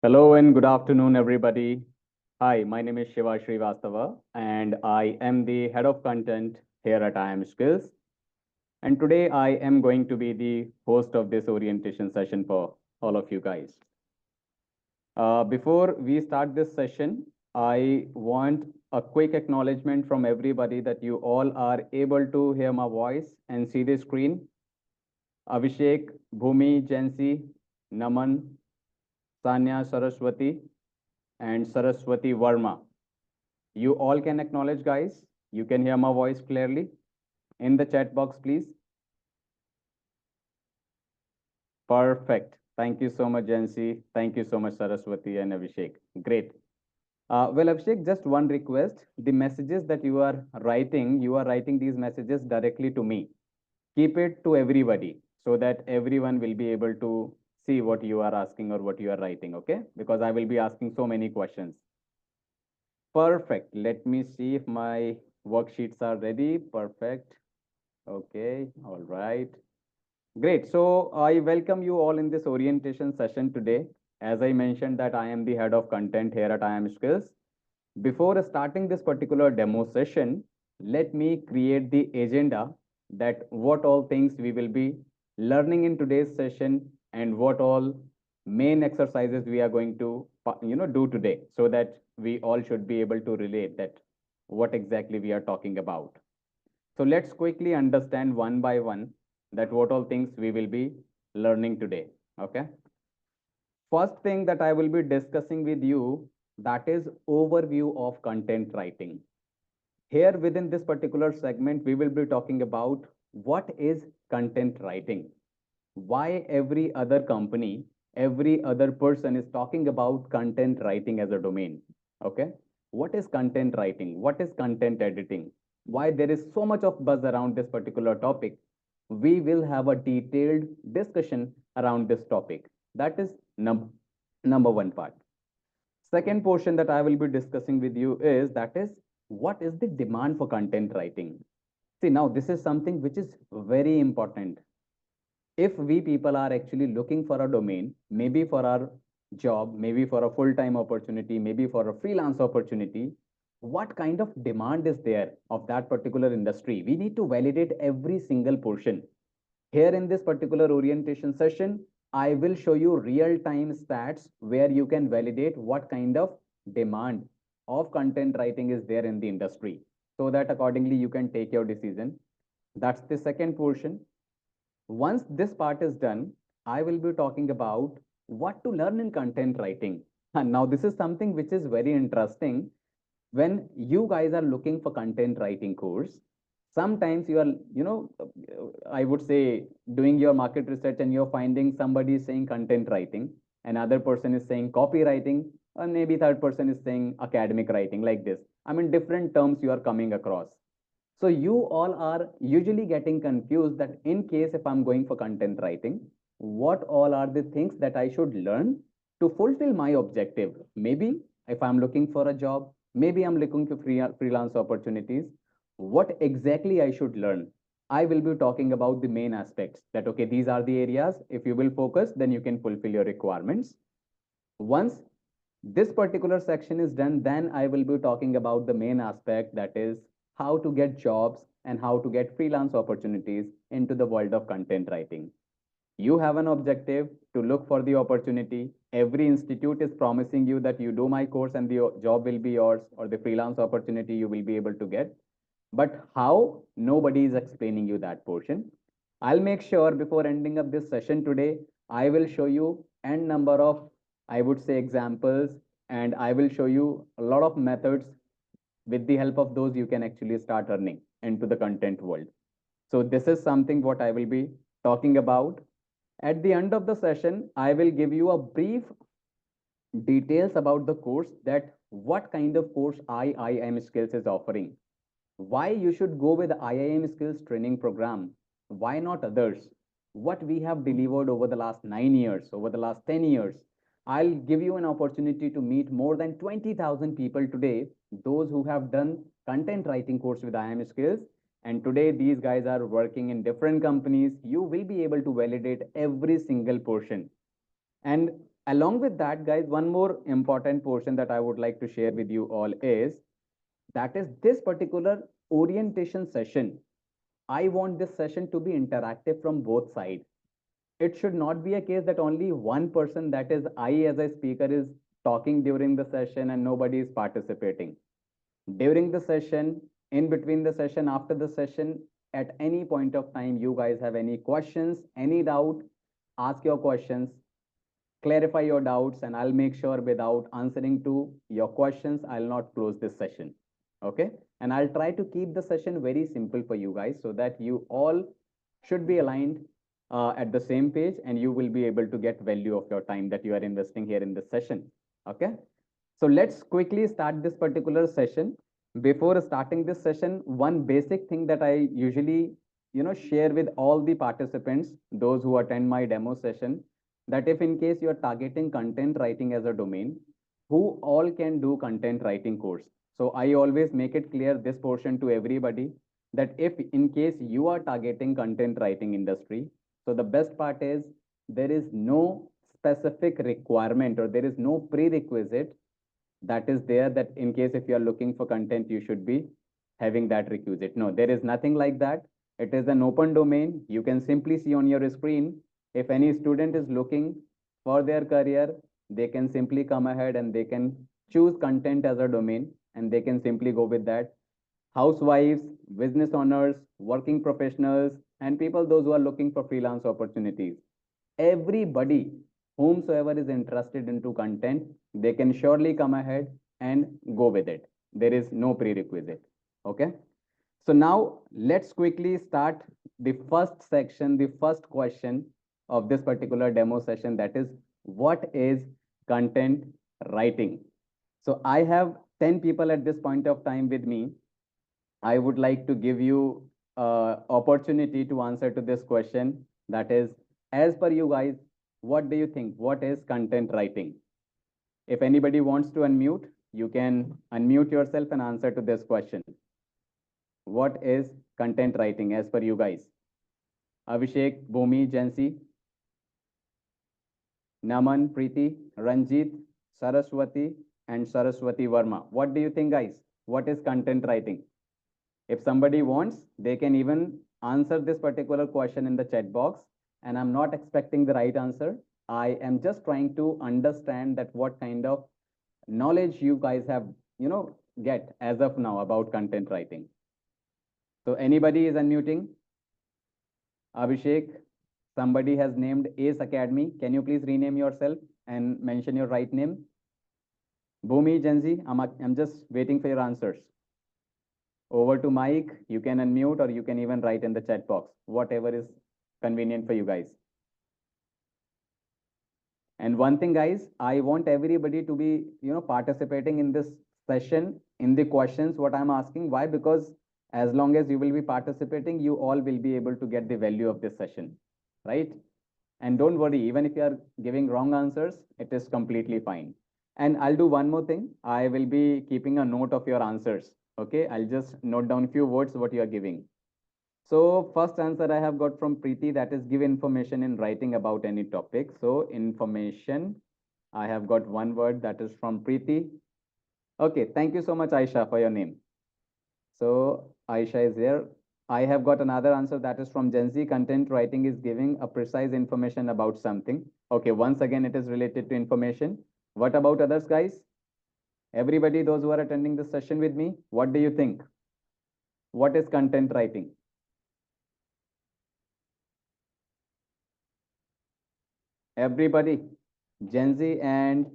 Hello and good afternoon, everybody. Hi, my name is Shiva Srivastava, and I am the head of content here at IM Skills. And today I am going to be the host of this orientation session for all of you guys. Before we start this session, I want a quick acknowledgement from everybody that you all are able to hear my voice and see the screen. Abhishek, Bhumi, Jansi, Naman, Sanya Saraswati, and Saraswati Verma. You all can acknowledge, guys. You can hear my voice clearly. In the chat box, please. Perfect. Thank you so much, Jansi. Thank you so much, Saraswati and Abhishek. Great. Well, Abhishek, just one request. The messages that you are writing these messages directly to me. Keep it to everybody so that everyone will be able to see what you are asking or what you are writing, okay? Because I will be asking so many questions. Perfect. Let me see if my worksheets are ready. Perfect. Okay. All right. Great. So I welcome you all in this orientation session today. As I mentioned that I am the head of content here at IM Skills. Before starting this particular demo session, let me create the agenda that what all things we will be learning in today's session and what all main exercises we are going to do today so that we all should be able to relate that what exactly we are talking about. So let's quickly understand one by one that what all things we will be learning today. Okay. First thing that I will be discussing with you, that is overview of content writing. Here within this particular segment, we will be talking about what is content writing, why every other company, every other person is talking about content writing as a domain. Okay. What is content writing? What is content editing? Why there is so much of buzz around this particular topic? We will have a detailed discussion around this topic. That is number one part. Second portion that I will be discussing with you is that is what is the demand for content writing? See, now this is something which is very important. If we people are actually looking for a domain, maybe for our job, maybe for a full-time opportunity, maybe for a freelance opportunity, what kind of demand is there of that particular industry? We need to validate every single portion. Here in this particular orientation session, I will show you real-time stats where you can validate what kind of demand of content writing is there in the industry so that accordingly you can take your decision. That's the second portion. Once this part is done, I will be talking about what to learn in content writing. And now this is something which is very interesting. When you guys are looking for content writing course, sometimes you are, I would say doing your market research and you're finding somebody is saying content writing, another person is saying copywriting, or maybe third person is saying academic writing like this. I mean, different terms you are coming across. So you all are usually getting confused that in case if I'm going for content writing, what all are the things that I should learn to fulfill my objective? Maybe if I'm looking for a job, maybe I'm looking for freelance opportunities, what exactly I should learn? I will be talking about the main aspects that, okay, these are the areas. If you will focus, then you can fulfill your requirements. Once this particular section is done, then I will be talking about the main aspect that is how to get jobs and how to get freelance opportunities into the world of content writing. You have an objective to look for the opportunity. Every institute is promising you that you do my course and the job will be yours or the freelance opportunity you will be able to get. But how? Nobody is explaining you that portion. I'll make sure before ending up this session today, I will show you n number of, I would say, examples, and I will show you a lot of methods with the help of those you can actually start earning into the content world. So this is something what I will be talking about. At the end of the session, I will give you a brief details about the course that what kind of course IIM Skills is offering, why you should go with the IIM Skills training program, why not others, what we have delivered over the last 9 years, over the last 10 years. I'll give you an opportunity to meet more than 20,000 people today, those who have done content writing course with IIM Skills. And today these guys are working in different companies. You will be able to validate every single portion. And Along with that, guys, one more important portion that I would like to share with you all is that is this particular orientation session. I want this session to be interactive from both sides. It should not be a case that only one person, that is I as a speaker, is talking during the session and nobody is participating. During the session, in between the session, after the session, at any point of time, you guys have any questions, any doubt, ask your questions, clarify your doubts, and I'll make sure without answering to your questions, I'll not close this session. Okay. And I'll try to keep the session very simple for you guys so that you all should be aligned at the same page and you will be able to get value of your time that you are investing here in this session. Okay. So let's quickly start this particular session. Before starting this session, one basic thing that I usually, share with all the participants, those who attend my demo session, that if in case you are targeting content writing as a domain, who all can do content writing course. So I always make it clear this portion to everybody that if in case you are targeting content writing industry, so the best part is there is no specific requirement or there is no prerequisite that is there that in case if you are looking for content, you should be having that requisite. No, there is nothing like that. It is an open domain. You can simply see on your screen. If any student is looking for their career, they can simply come ahead and they can choose content as a domain and they can simply go with that. Housewives, business owners, working professionals, and people, those who are looking for freelance opportunities. Everybody whomsoever is interested into content, they can surely come ahead and go with it. There is no prerequisite. Okay. So now let's quickly start the first section, the first question of this particular demo session, that is, what is content writing? So I have 10 people at this point of time with me. I would like to give you opportunity to answer to this question. That is, as per you guys, what do you think? What is content writing? If anybody wants to unmute, you can unmute yourself and answer to this question. What is content writing as per you guys? Abhishek, Bhumi, Jansi, Naman, Preeti, Ranjit, Saraswati, and Saraswati Verma. What do you think, guys? What is content writing? If somebody wants, they can even answer this particular question in the chat box. And I'm not expecting the right answer. I am just trying to understand that what kind of knowledge you guys have, get as of now about content writing. So anybody is unmuting? Abhishek, somebody has named Ace Academy. Can you please rename yourself and mention your right name? Bhumi, Genzi, I'm just waiting for your answers. Over to Mike, you can unmute or you can even write in the chat box, whatever is convenient for you guys. And one thing, guys, I want everybody to be, participating in this session, in the questions, what I'm asking. Why? Because as long as you will be participating, you all will be able to get the value of this session, right? And don't worry, even if you are giving wrong answers, it is completely fine. And I'll do one more thing. I will be keeping a note of your answers. Okay, I'll just note down a few words what you are giving. So first answer I have got from Preeti, that is give information in writing about any topic. So information, I have got one word, that is from Preeti. Okay, thank you so much, Aisha, for your name. So Aisha is here. I have got another answer, that is from Gen Z. Content writing is giving a precise information about something. Okay, once again, it is related to information. What about others, guys? Everybody, those who are attending this session with me, what do you think? What is content writing? Everybody, Gen Z and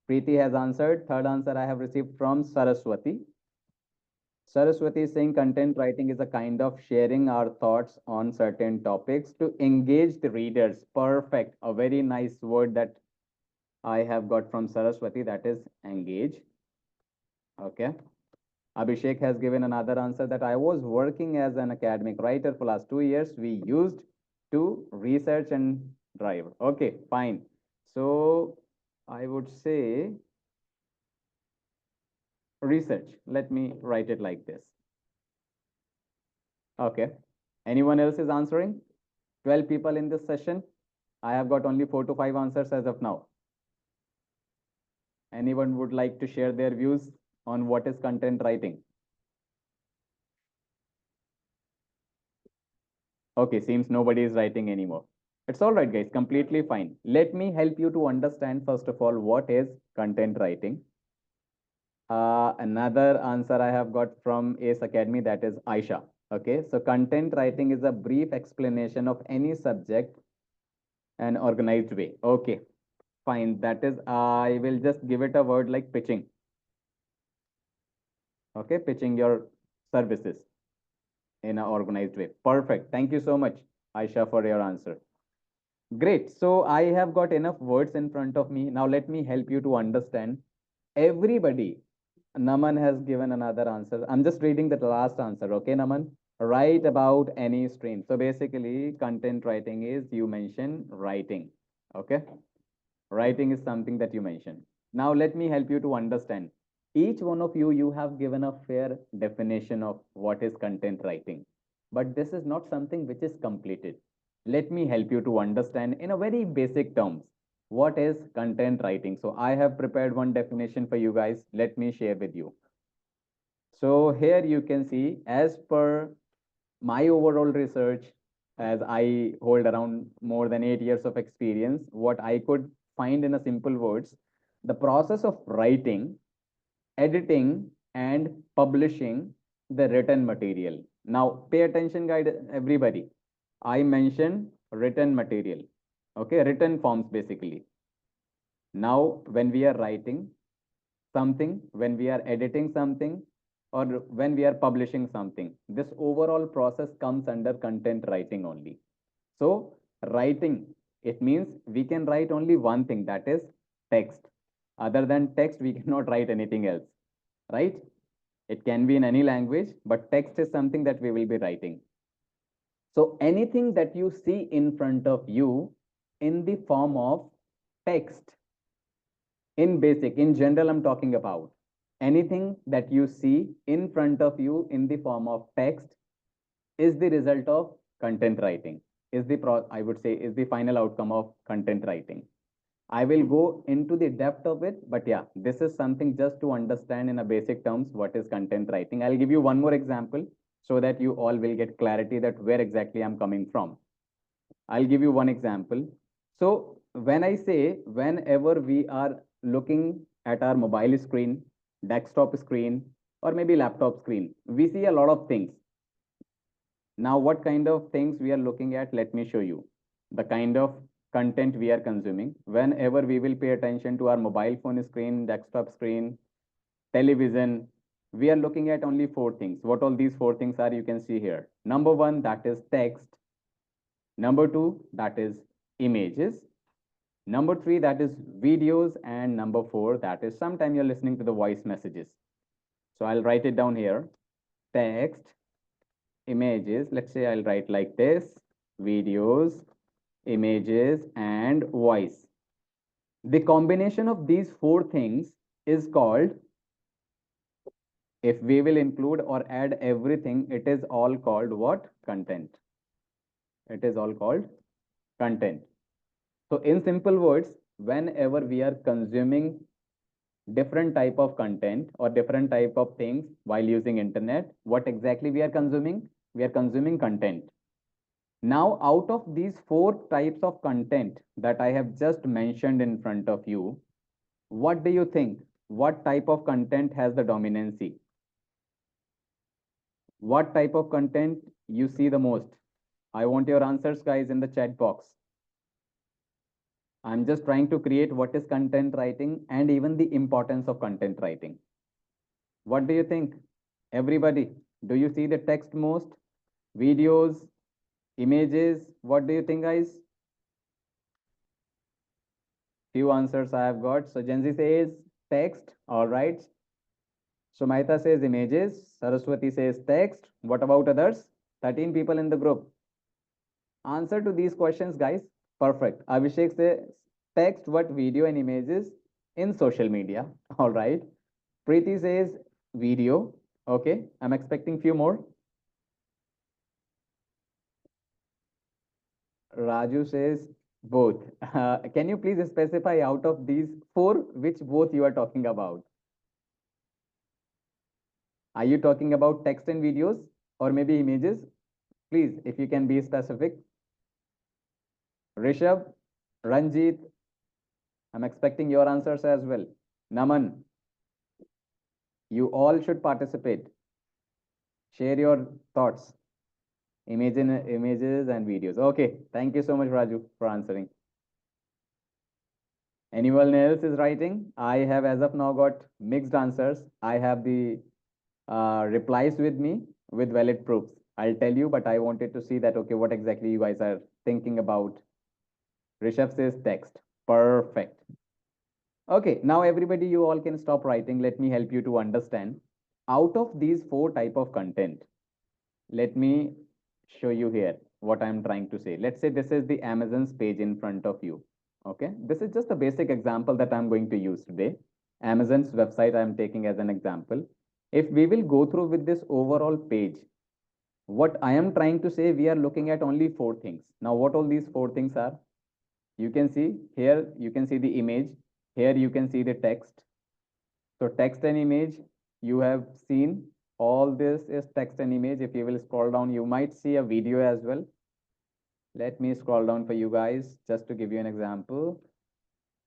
Preeti has answered. Third answer I have received from Saraswati. Saraswati is saying content writing is a kind of sharing our thoughts on certain topics to engage the readers. Perfect. A very nice word that I have got from Saraswati, that is engage. Okay. Abhishek has given another answer that I was working as an academic writer for last 2 years. We used to research and drive. Okay, fine. So I would say research. Let me write it like this. Okay. Anyone else is answering? 12 people in this session. I have got only 4 to 5 answers as of now. Anyone would like to share their views on what is content writing? Okay, seems nobody is writing anymore. It's all right, guys, completely fine. Let me help you to understand, first of all, what is content writing. Another answer I have got from Ace Academy, that is Aisha. Okay, so content writing is a brief explanation of any subject an organized way. Okay, fine. That is, I will just give it a word like pitching. Okay, pitching your services in an organized way. Perfect. Thank you so much, Aisha, for your answer. Great. So I have got enough words in front of me. Now let me help you to understand. Everybody, Naman has given another answer. I'm just reading the last answer. Okay, Naman? Write about any stream. So basically, content writing is you mention writing. Okay? Writing is something that you mentioned. Now let me help you to understand. Each one of you, you have given a fair definition of what is content writing. But this is not something which is completed. Let me help you to understand in a very basic terms what is content writing. So I have prepared one definition for you guys. Let me share with you. So here you can see, as per my overall research, as I hold around more than 8 years of experience, what I could find in a simple words, the process of writing, editing, and publishing the written material. Now, pay attention, guide everybody. I mentioned written material. Okay, written forms basically. Now, when we are writing something, when we are editing something, or when we are publishing something, this overall process comes under content writing only. So writing, it means we can write only one thing, that is text. Other than text, we cannot write anything else, right? It can be in any language, but text is something that we will be writing. So anything that you see in front of you in the form of text, in basic, in general, I'm talking about anything that you see in front of you in the form of text is the result of content writing, is the I would say is the final outcome of content writing. I will go into the depth of it, but yeah, this is something just to understand in a basic terms what is content writing. I'll give you one more example so that you all will get clarity that where exactly I'm coming from. I'll give you one example. So when I say whenever we are looking at our mobile screen, desktop screen, or maybe laptop screen, we see a lot of things. Now, what kind of things we are looking at? Let me show you the kind of content we are consuming. Whenever we will pay attention to our mobile phone screen, desktop screen, television, we are looking at only four things. What all these four things are, you can see here. Number one, that is text. Number two, that is images. Number three, that is videos. And number four, that is sometime you're listening to the voice messages. So I'll write it down here. Text, images. Let's say I'll write like this: videos, images, and voice. The combination of these four things is called, if we will include or add everything, it is all called what? Content. It is all called content. So in simple words, whenever we are consuming different type of content or different type of things while using internet, what exactly we are consuming? We are consuming content. Now, out of these four types of content that I have just mentioned in front of you, what do you think? What type of content has the dominancy? What type of content you see the most? I want your answers, guys, in the chat box. I'm just trying to create what is content writing and even the importance of content writing. What do you think? Everybody, do you see the text most? Videos, images? What do you think, guys? Few answers I have got. So Genzi says text. All right. Sumaita says images. Saraswati says text. What about others? 13 people in the group. Answer to these questions, guys. Perfect. Abhishek says text, what video and images in social media. All right. Preeti says video. Okay. I'm expecting few more. Raju says Both. Can you please specify out of these four, which both you are talking about? Are you talking about text and videos or maybe images? Please, if you can be specific. Rishabh, Ranjit, I'm expecting your answers as well. Naman, you all should participate. Share your thoughts. Images and videos. Okay, thank you so much, Raju, for answering. Anyone else is writing? I have as of now got mixed answers. I have the replies with me with valid proofs. I'll tell you, but I wanted to see that, okay, what exactly you guys are thinking about. Rishabh says text. Perfect. Okay, now everybody, you all can stop writing. Let me help you to understand. Out of these four type of content, let me show you here what I'm trying to say. Let's say this is the Amazon's page in front of you. Okay, this is just a basic example that I'm going to use today. Amazon's website I'm taking as an example. If we will go through with this overall page, what I am trying to say, we are looking at only four things. Now, what all these four things are? You can see here, you can see the image. Here you can see the text. So text and image, you have seen all this is text and image. If you will scroll down, you might see a video as well. Let me scroll down for you guys just to give you an example.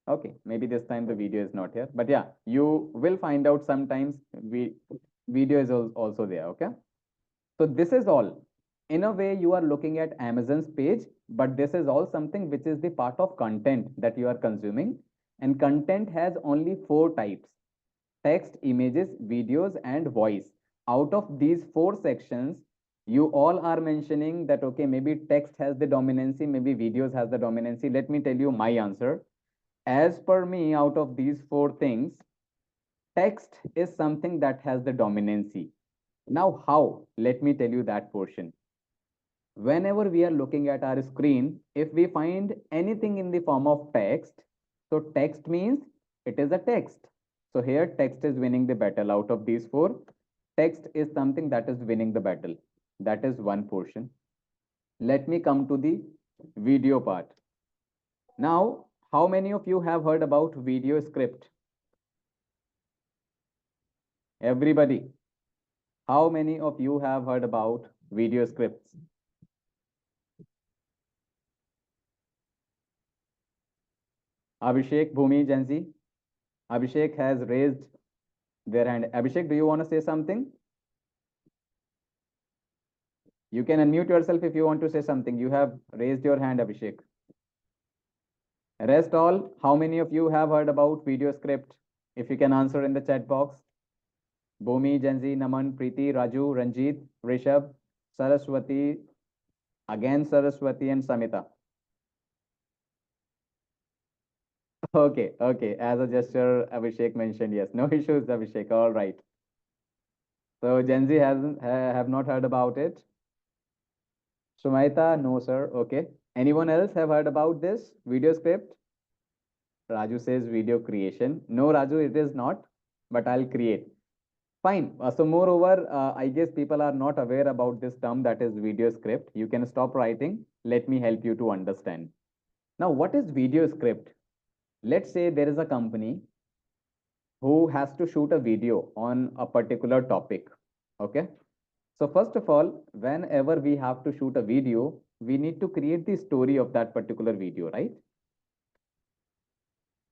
Okay, maybe this time the video is not here, but yeah, you will find out sometimes video is also there. Okay, so this is all. In a way, you are looking at Amazon's page, but this is all something which is the part of content that you are consuming. And content has only four types: text, images, videos, and voice. Out of these four sections, you all are mentioning that, okay, maybe text has the dominancy, maybe videos has the dominancy. Let me tell you my answer. As per me, out of these four things, text is something that has the dominancy. Now, how? Let me tell you that portion. Whenever we are looking at our screen, if we find anything in the form of text, so text means it is a text. So here text is winning the battle. Out of these four, text is something that is winning the battle. That is one portion. Let me come to the video part. Now, how many of you have heard about video script? Everybody, how many of you have heard about video scripts? Abhishek, Bhumi, Janzi. Abhishek has raised their hand. Abhishek, do you want to say something? You can unmute yourself if you want to say something. You have raised your hand, Abhishek. Rest all, how many of you have heard about video script? If you can answer in the chat box. Bhumi, Janzi, Naman, Preeti, Raju, Ranjit, Rishabh, Saraswati, again Saraswati and Samita. Okay, okay. As a gesture, Abhishek mentioned yes. No issues, Abhishek. All right. So Gen Z hasn't have not heard about it. Sumaita, no, sir. Okay. Anyone else have heard about this video script? Raju says video creation. No, Raju, it is not, but I'll create. Fine. So moreover, I guess people are not aware about this term that is video script. You can stop writing. Let me help you to understand. Now, what is video script? Let's say there is a company who has to shoot a video on a particular topic. Okay. So first of all, whenever we have to shoot a video, we need to create the story of that particular video, right?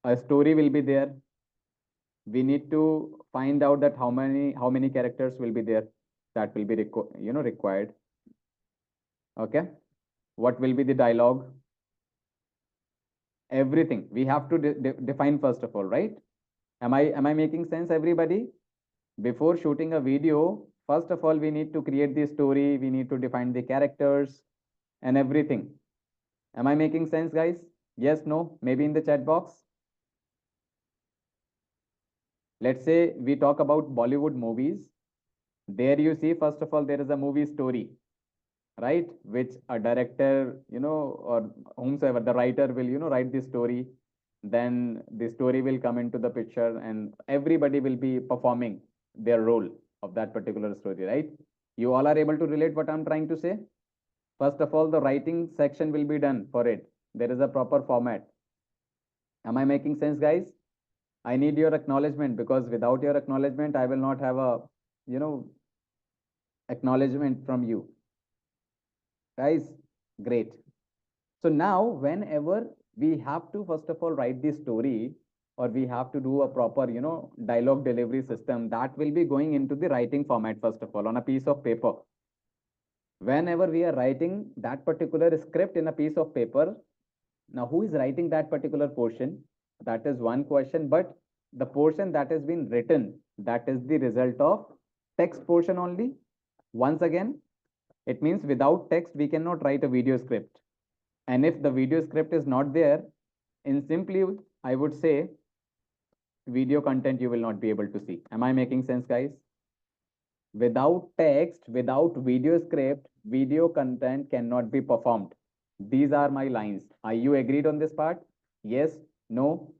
A story will be there. We need to find out that how many characters will be there that will be required. Okay. What will be the dialogue? Everything we have to define first of all, right? Am I making sense, everybody? Before shooting a video, first of all, we need to create the story. We need to define the characters and everything. Am I making sense, guys? Yes, no, maybe in the chat box. Let's say we talk about Bollywood movies. There you see, first of all, there is a movie story, right? Which a director, or whomsoever, the writer will, write the story. Then the story will come into the picture and everybody will be performing their role of that particular story, right? You all are able to relate what I'm trying to say? First of all, the writing section will be done for it. There is a proper format. Am I making sense, guys? I need your acknowledgement, because without your acknowledgement, I will not have a, you know, acknowledgement from you. Guys, great. So now, whenever we have to, first of all, write the story, or we have to do a proper, dialogue delivery system, that will be going into the writing format, first of all, on a piece of paper. Whenever we are writing that particular script in a piece of paper, now who is writing that particular portion? That is one question, but the portion that has been written, that is the result of text portion only. Once again, it means without text, we cannot write a video script. And if the video script is not there, in simply, I would say, video content you will not be able to see. Am I making sense, guys? Without text, without video script, video content cannot be performed. These are my lines. Are you agreed on this part? Yes? No?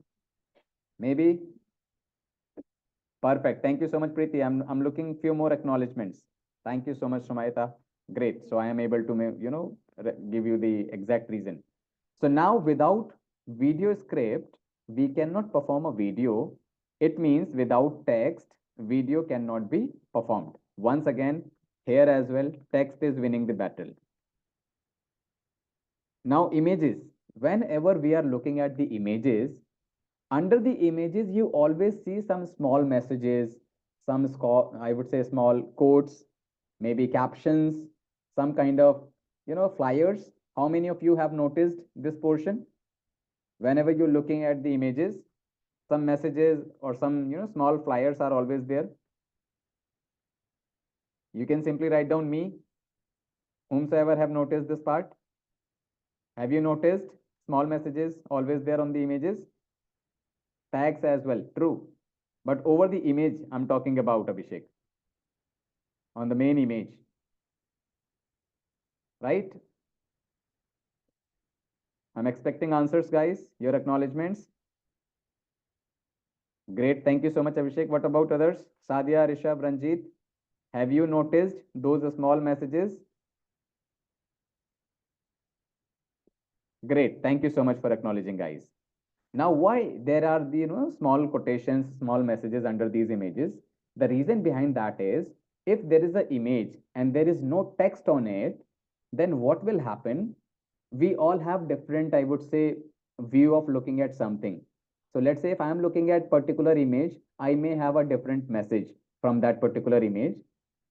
Maybe? Perfect. Thank you so much, Preeti. I'm looking few more acknowledgements. Thank you so much, Sumaita. Great. So I am able to, give you the exact reason. So now without video script, we cannot perform a video. It means without text, video cannot be performed. Once again, here as well, text is winning the battle. Now images. Whenever we are looking at the images, under the images, you always see some small messages, I would say small quotes, maybe captions, some kind of, flyers. How many of you have noticed this portion? Whenever you're looking at the images, some messages or some, small flyers are always there. You can simply write down me, whomsoever have noticed this part. Have you noticed small messages always there on the images? Tags as well, true. But over the image, I'm talking about, Abhishek. On the main image, right? I'm expecting answers, guys. Your acknowledgements. Great. Thank you so much, Abhishek. What about others? Sadia, Rishabh, Ranjit. Have you noticed those small messages? Great. Thank you so much for acknowledging, guys. Now, why there are the small quotations, small messages under these images? The reason behind that is, if there is an image and there is no text on it, then what will happen? We all have different, I would say, view of looking at something. So let's say if I am looking at particular image, I may have a different message from that particular image.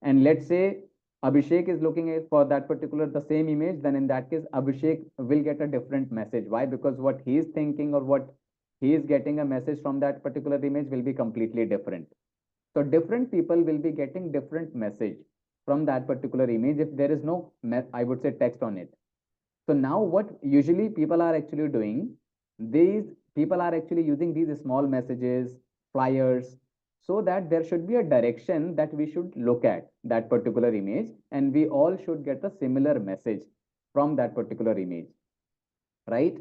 And let's say Abhishek is looking at for that particular the same image, then in that case, Abhishek will get a different message. Why? Because what he is thinking or what he is getting a message from that particular image will be completely different. So different people will be getting different message from that particular image if there is no, I would say, text on it. So now what usually people are actually doing, these people are actually using these small messages, flyers, so that there should be a direction that we should look at that particular image, and we all should get a similar message from that particular image, right?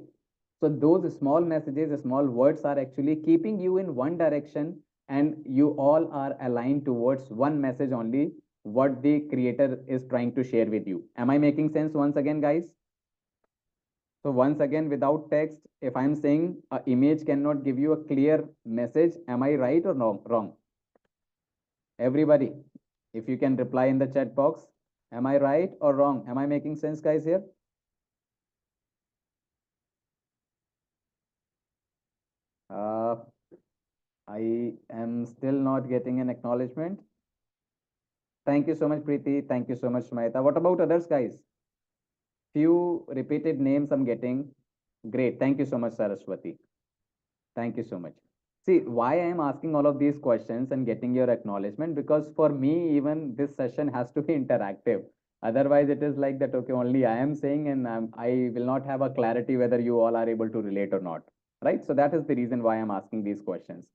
So those small messages, small words are actually keeping you in one direction, and you all are aligned towards one message only, what the creator is trying to share with you. Am I making sense once again, guys? So once again, without text, if I'm saying an image cannot give you a clear message, am I right or no, wrong? Everybody, if you can reply in the chat box, am I right or wrong? Am I making sense, guys, here? I am still not getting an acknowledgement. Thank you so much, Preeti. Thank you so much, Sumaita. What about others, guys? Few repeated names I'm getting. Great. Thank you so much, Saraswati. Thank you so much. See, why I am asking all of these questions and getting your acknowledgement, because for me, even this session has to be interactive. Otherwise, it is like that, okay, only I am saying, and I will not have a clarity whether you all are able to relate or not, right? So that is the reason why I'm asking these questions.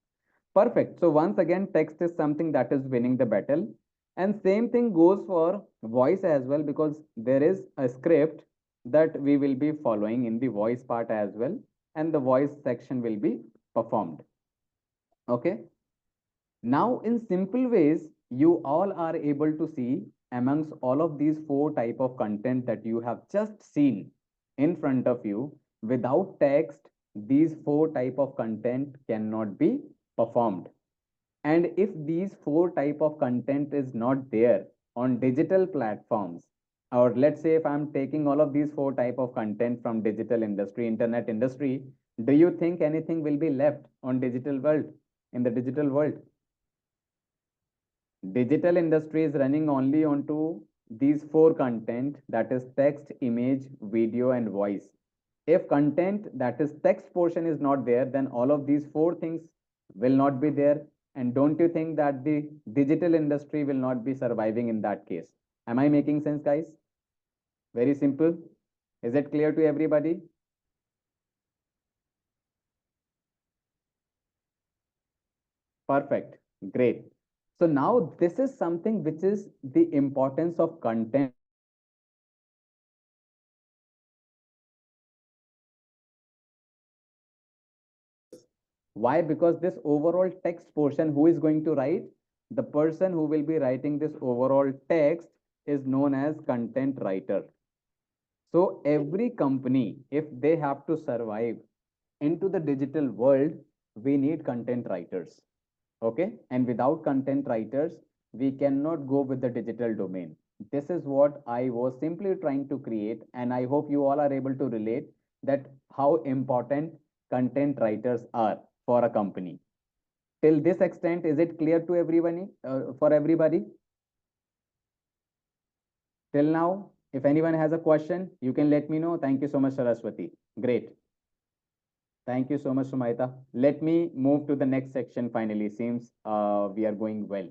Perfect. So once again, text is something that is winning the battle. And same thing goes for voice as well, because there is a script that we will be following in the voice part as well, and the voice section will be performed. Okay. Now, in simple ways, you all are able to see amongst all of these four type of content that you have just seen in front of you, Without text, these four type of content cannot be performed. And if these four type of content is not there on digital platforms, or let's say if I'm taking all of these four type of content from digital industry, internet industry, do you think anything will be left on digital world, in the digital world? Digital industry is running only onto these four content, that is text, image, video, and voice. If content, that is text portion, is not there, then all of these four things will not be there. And don't you think that the digital industry will not be surviving in that case? Am I making sense, guys? Very simple. Is it clear to everybody? Perfect. Great. So now this is something which is the importance of content. Why? Because this overall text portion, who is going to write? The person who will be writing this overall text is known as content writer. So every company, if they have to survive into the digital world, we need content writers. Okay. And without content writers, we cannot go with the digital domain. This is what I was simply trying to create. And I hope you all are able to relate that how important content writers are for a company. Till this extent, is it clear to everybody? For everybody? Till now, if anyone has a question, you can let me know. Thank you so much, Saraswati. Great. Thank you so much, Sumaita. Let me move to the next section finally. Seems we are going well.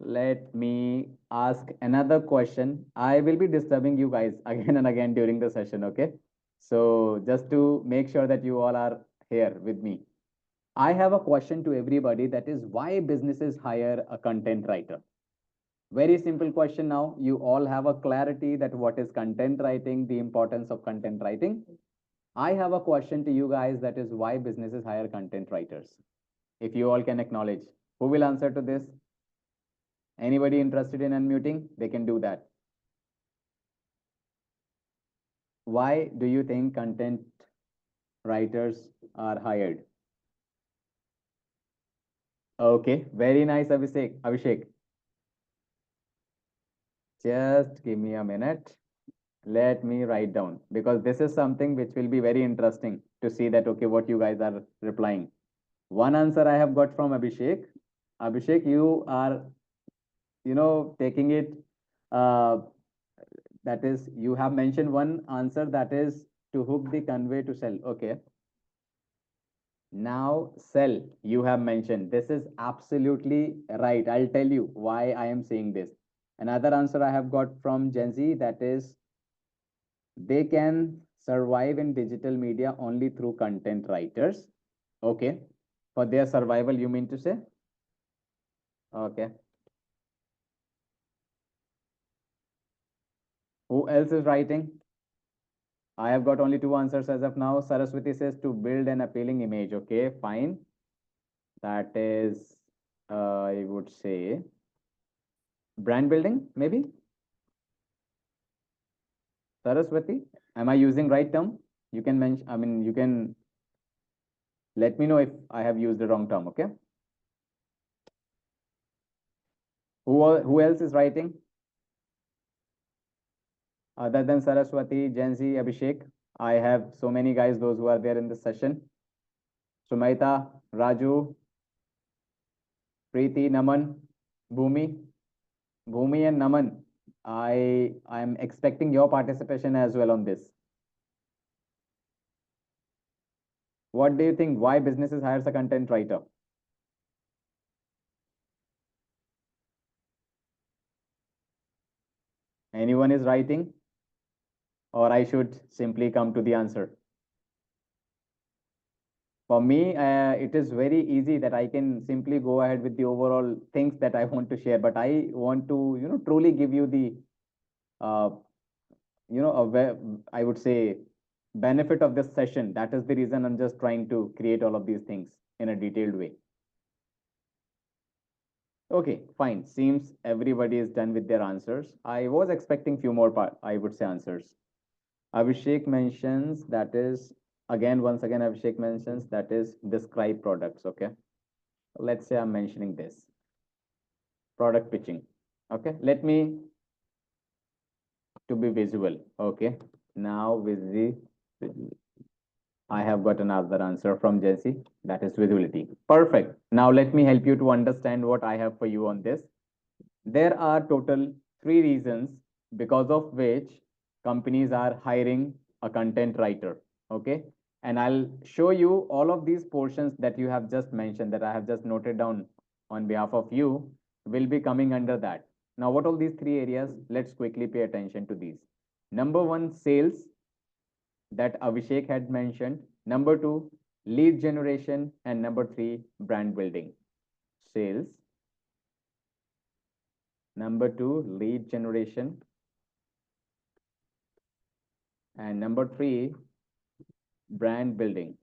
Let me ask another question. I will be disturbing you guys again and again during the session, okay? So just to make sure that you all are here with me. I have a question to everybody, that is why businesses hire a content writer? Very simple question now. You all have a clarity that what is content writing, the importance of content writing. I have a question to you guys, that is why businesses hire content writers. If you all can acknowledge, who will answer to this? Anybody interested in unmuting? They can do that. Why do you think content writers are hired? Okay, very nice, Abhishek. Abhishek, just give me a minute. Let me write down, because this is something which will be very interesting to see that, okay, what you guys are replying. One answer I have got from Abhishek. Abhishek, you are, taking it, uh, that is, you have mentioned one answer, that is to hook the convey to sell. Okay. Now, sell, you have mentioned. This is absolutely right. I'll tell you why I am saying this. Another answer I have got from Gen Z, that is, they can survive in digital media only through content writers. Okay. For their survival, you mean to say? Okay. Who else is writing? I have got only two answers as of now. Saraswati says to build an appealing image. Okay, fine. That is, I would say, brand building, maybe. Saraswati, am I using right term? You can mention, I mean, you can let me know if I have used the wrong term. Okay. Who else is writing? Other than Saraswati, Gen Z, Abhishek, I have so many guys, those who are there in this session. Sumaita, Raju, Preeti, Naman, Bhumi, Bhumi and Naman. I am expecting your participation as well on this. What do you think? Why businesses hires a content writer? Anyone is writing? Or I should simply come to the answer? For me, it is very easy that I can simply go ahead with the overall things that I want to share, but I want to, truly give you the, uh, I would say, benefit of this session. That is the reason I'm just trying to create all of these things in a detailed way. Okay, fine. Seems everybody is done with their answers. I was expecting few more I would say answers. Abhishek mentions that is, again, once again, Abhishek mentions that is describe products. Okay. Let's say I'm mentioning this product pitching. Okay. Let me to be visual. Okay. Now I have got another answer from Jesse. That is visibility. Perfect. Now let me help you to understand what I have for you on this. There are total three reasons because of which companies are hiring a content writer. Okay. And I'll show you all of these portions that you have just mentioned that I have just noted down on behalf of you will be coming under that. Now, what all these three areas? Let's quickly pay attention to these. Number one, sales that Abhishek had mentioned. Number two, lead generation. And number three, brand building. Sales. Number two, lead generation. And number three, brand building.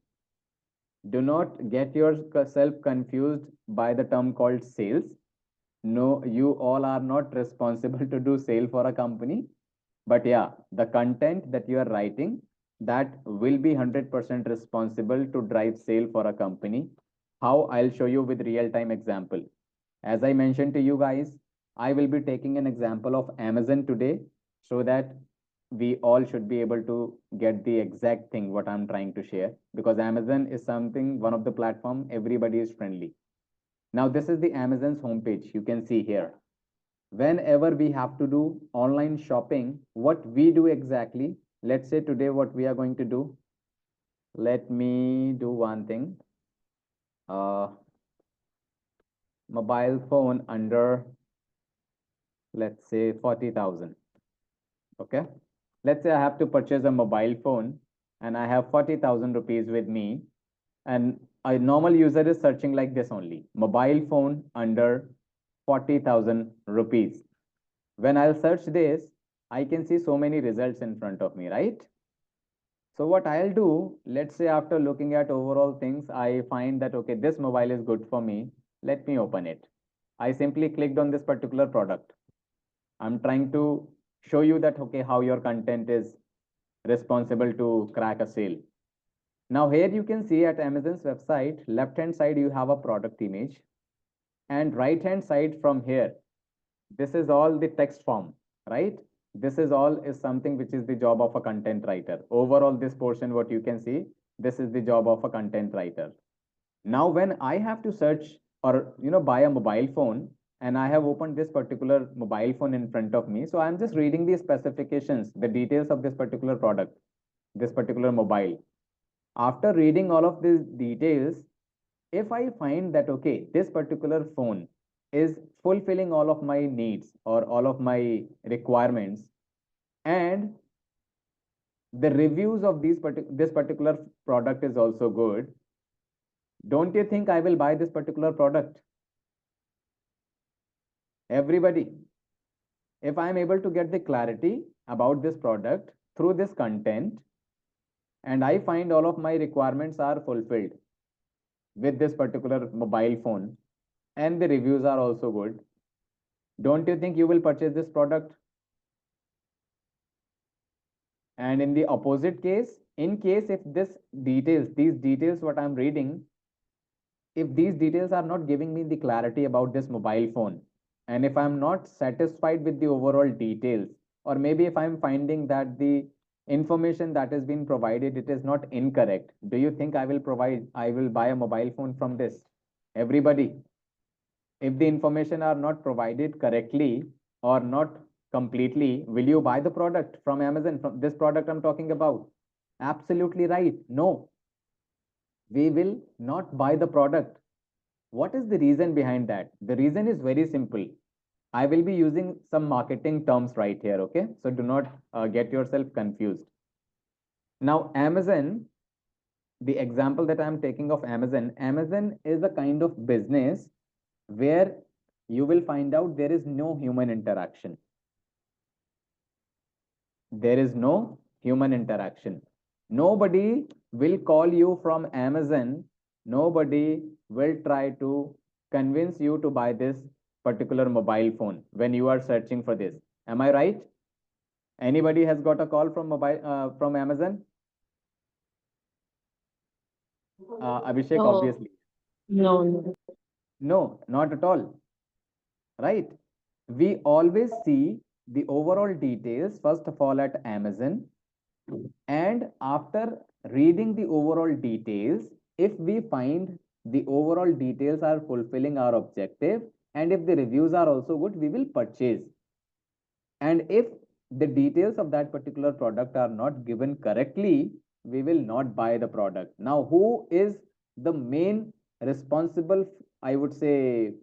Do not get yourself confused by the term called sales. No, you all are not responsible to do sale for a company. But yeah, the content that you are writing, that will be 100% responsible to drive sale for a company. How? I'll show you with real-time example. As I mentioned to you guys, I will be taking an example of Amazon today so that we all should be able to get the exact thing what I'm trying to share, because Amazon is something, one of the platform, everybody is friendly. Now, this is the Amazon's homepage. You can see here. Whenever we have to do online shopping, what we do exactly, let's say today what we are going to do, let me do one thing. Mobile phone under, let's say 40,000. Okay. Let's say I have to purchase a mobile phone and I have 40,000 rupees with me, and a normal user is searching like this only, mobile phone under 40,000 rupees. When I'll search this, I can see so many results in front of me, right? So what I'll do, let's say after looking at overall things, I find that, okay, this mobile is good for me. Let me open it. I simply clicked on this particular product. I'm trying to show you that, okay, how your content is responsible to crack a sale. Now here you can see at Amazon's website, left-hand side, you have a product image, and right-hand side from here, this is all the text form, right? This is all is something which is the job of a content writer. Overall, this portion, what you can see, this is the job of a content writer. Now, when I have to search or, buy a mobile phone, and I have opened this particular mobile phone in front of me, so I'm just reading the specifications, the details of this particular product, this particular mobile. After reading all of these details, if I find that, okay, this particular phone is fulfilling all of my needs or all of my requirements, and the reviews of this particular product is also good, don't you think I will buy this particular product? Everybody, if I am able to get the clarity about this product through this content, and I find all of my requirements are fulfilled with this particular mobile phone, and the reviews are also good, don't you think you will purchase this product? And in the opposite case, in case if these details what I'm reading, if these details are not giving me the clarity about this mobile phone, and if I'm not satisfied with the overall details, or maybe if I'm finding that the information that has been provided, it is not incorrect, do you think I will buy a mobile phone from this? Everybody, if the information are not provided correctly or not completely, will you buy the product from Amazon, from this product I'm talking about? Absolutely right. No, we will not buy the product. What is the reason behind that? The reason is very simple. I will be using some marketing terms right here, okay? So do not get yourself confused. Now, Amazon, the example that I'm taking of Amazon, Amazon is a kind of business where you will find out there is no human interaction. There is no human interaction. Nobody will call you from Amazon. Nobody will try to convince you to buy this particular mobile phone when you are searching for this. Am I right? Anybody has got a call from mobile from Amazon? Abhishek, No, obviously. no. No, not at all. Right? We always see the overall details, first of all, at Amazon. And after reading the overall details, if we find the overall details are fulfilling our objective, and if the reviews are also good, we will purchase. And if the details of that particular product are not given correctly, we will not buy the product. Now, who is the main responsible, I would say,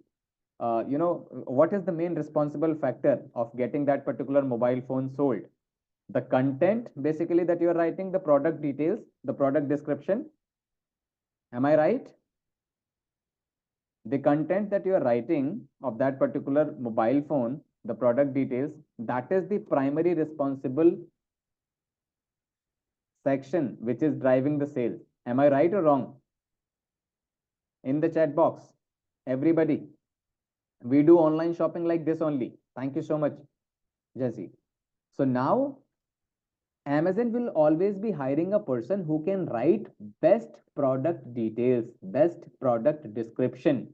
what is the main responsible factor of getting that particular mobile phone sold? The content, basically, that you are writing, the product details, the product description. Am I right? The content that you are writing of that particular mobile phone, the product details, that is the primary responsible section which is driving the sales. Am I right or wrong? In the chat box, everybody. We do online shopping like this only. Thank you so much, Jesse. So now Amazon will always be hiring a person who can write best product details, best product description.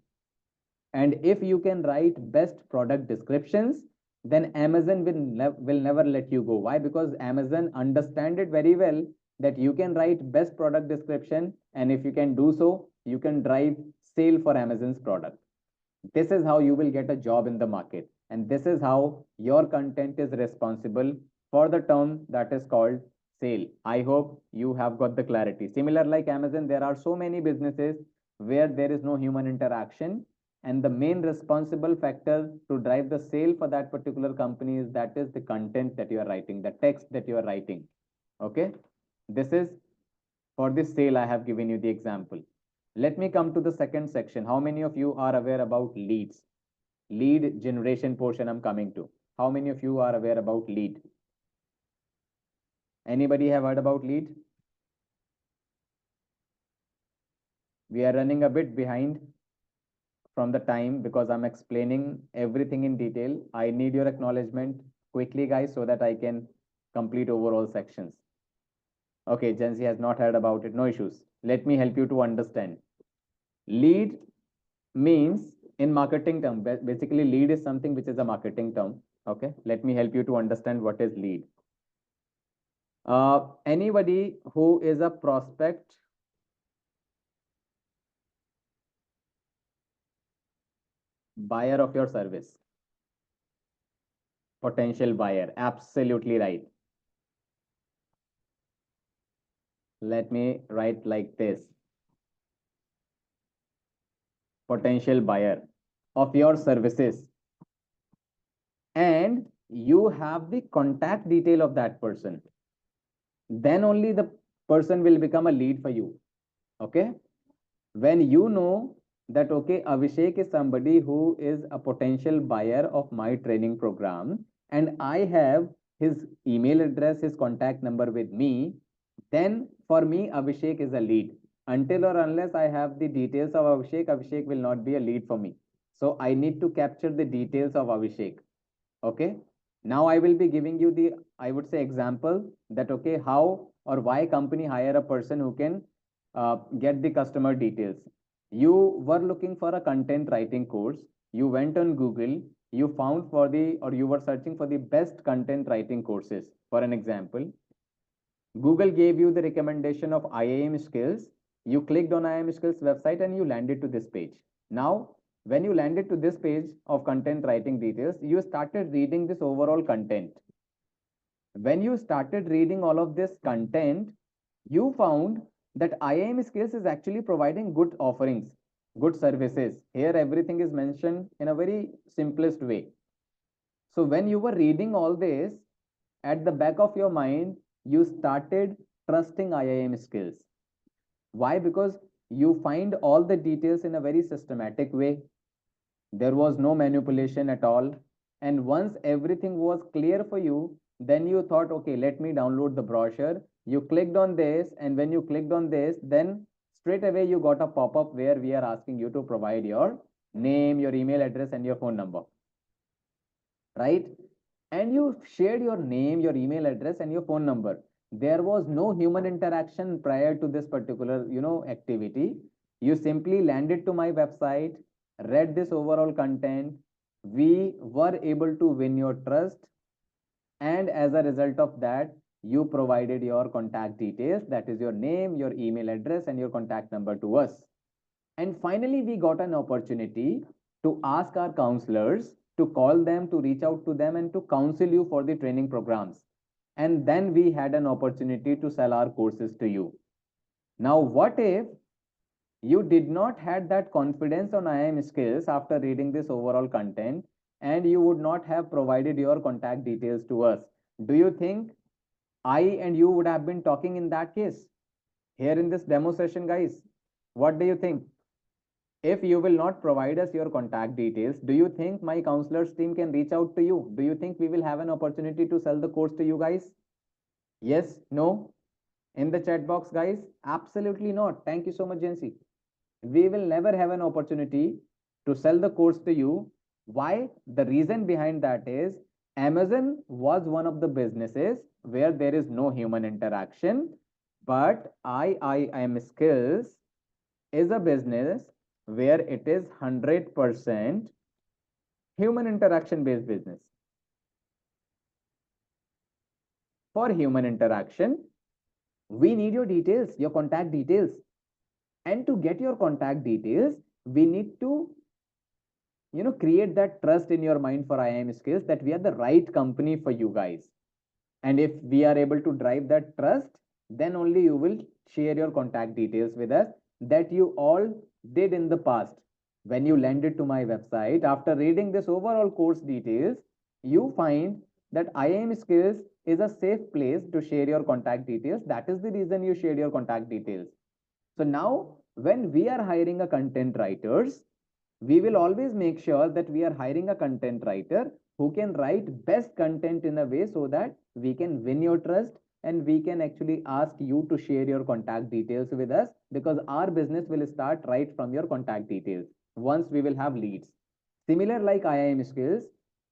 And if you can write best product descriptions, then Amazon will never let you go. Why? Because Amazon understand it very well that you can write best product description, and if you can do so, you can drive sale for Amazon's product. This is how you will get a job in the market, and this is how your content is responsible for the term that is called sale. I hope you have got the clarity. Similar like Amazon, there are so many businesses where there is no human interaction, and the main responsible factor to drive the sale for that particular company is the content that you are writing, the text that you are writing. Okay, this is for this sale. I have given you the example. Let me come to the second section. How many of you are aware about leads? Lead generation portion I'm coming to. How many of you are aware about lead? Anybody have heard about lead? We are running a bit behind from the time because I'm explaining everything in detail. I need your acknowledgement quickly, guys, so that I can complete overall sections. Okay, Gen Z has not heard about it. No issues. Let me help you to understand. Lead means in marketing term, basically lead is something which is a marketing term. Okay, let me help you to understand what is lead. Anybody who is a prospect, buyer of your service, potential buyer, absolutely right. Let me write like this. Potential buyer of your services, and you have the contact detail of that person, then only the person will become a lead for you. Okay, when you know that, okay, Abhishek is somebody who is a potential buyer of my training program, and I have his email address, his contact number with me, then for me Abhishek is a lead. Until or unless I have the details of Abhishek, Abhishek will not be a lead for me. So I need to capture the details of Abhishek. Okay, now I will be giving you the, I would say, example that, okay, how or why company hire a person who can get the customer details. You were looking for a content writing course, you went on Google, you found for the, or you were searching for the best content writing courses. For an example, Google gave you the recommendation of IIM Skills. You clicked on IIM Skills website and you landed to this page. Now, when you landed to this page of content writing details, you started reading this overall content. When you started reading all of this content, you found that IIM Skills is actually providing good offerings, good services. Here, everything is mentioned in a very simplest way. So when you were reading all this, at the back of your mind, you started trusting IIM Skills. Why? Because you find all the details in a very systematic way. There was no manipulation at all. And once everything was clear for you, then you thought, okay, let me download the brochure. You clicked on this, and when you clicked on this, then straight away you got a pop-up where we are asking you to provide your name, your email address, and your phone number. Right? and you shared your name, your email address, and your phone number. There was no human interaction prior to this particular, activity. You simply landed to my website, read this overall content. We were able to win your trust, and as a result of that, you provided your contact details, that is your name, your email address, and your contact number to us. And finally, we got an opportunity to ask our counselors to call them, to reach out to them, and to counsel you for the training programs. And then we had an opportunity to sell our courses to you. Now, what if you did not had that confidence on IIM skills after reading this overall content, and you would not have provided your contact details to us? Do you think I and you would have been talking in that case here in this demo session, guys? What do you think? If you will not provide us your contact details, do you think my counselors team can reach out to you? Do you think we will have an opportunity to sell the course to you guys? Yes, no? In the chat box, guys? Absolutely not. Thank you so much, Jancy. We will never have an opportunity to sell the course to you. Why? The reason behind that is Amazon was one of the businesses where there is no human interaction, but IIM Skills is a business where it is 100% human interaction based business. For human interaction, we need your details, your contact details. And to get your contact details, we need to create that trust in your mind for IIM Skills that we are the right company for you guys. And if we are able to drive that trust, then only you will share your contact details with us that you all did in the past. When you landed to my website, after reading this overall course details, you find that IIM Skills is a safe place to share your contact details. That is the reason you shared your contact details. So now, when we are hiring a content writers, we will always make sure that we are hiring a content writer who can write best content in a way so that we can win your trust, and we can actually ask you to share your contact details with us, because our business will start right from your contact details once we will have leads. Similar like IIM Skills,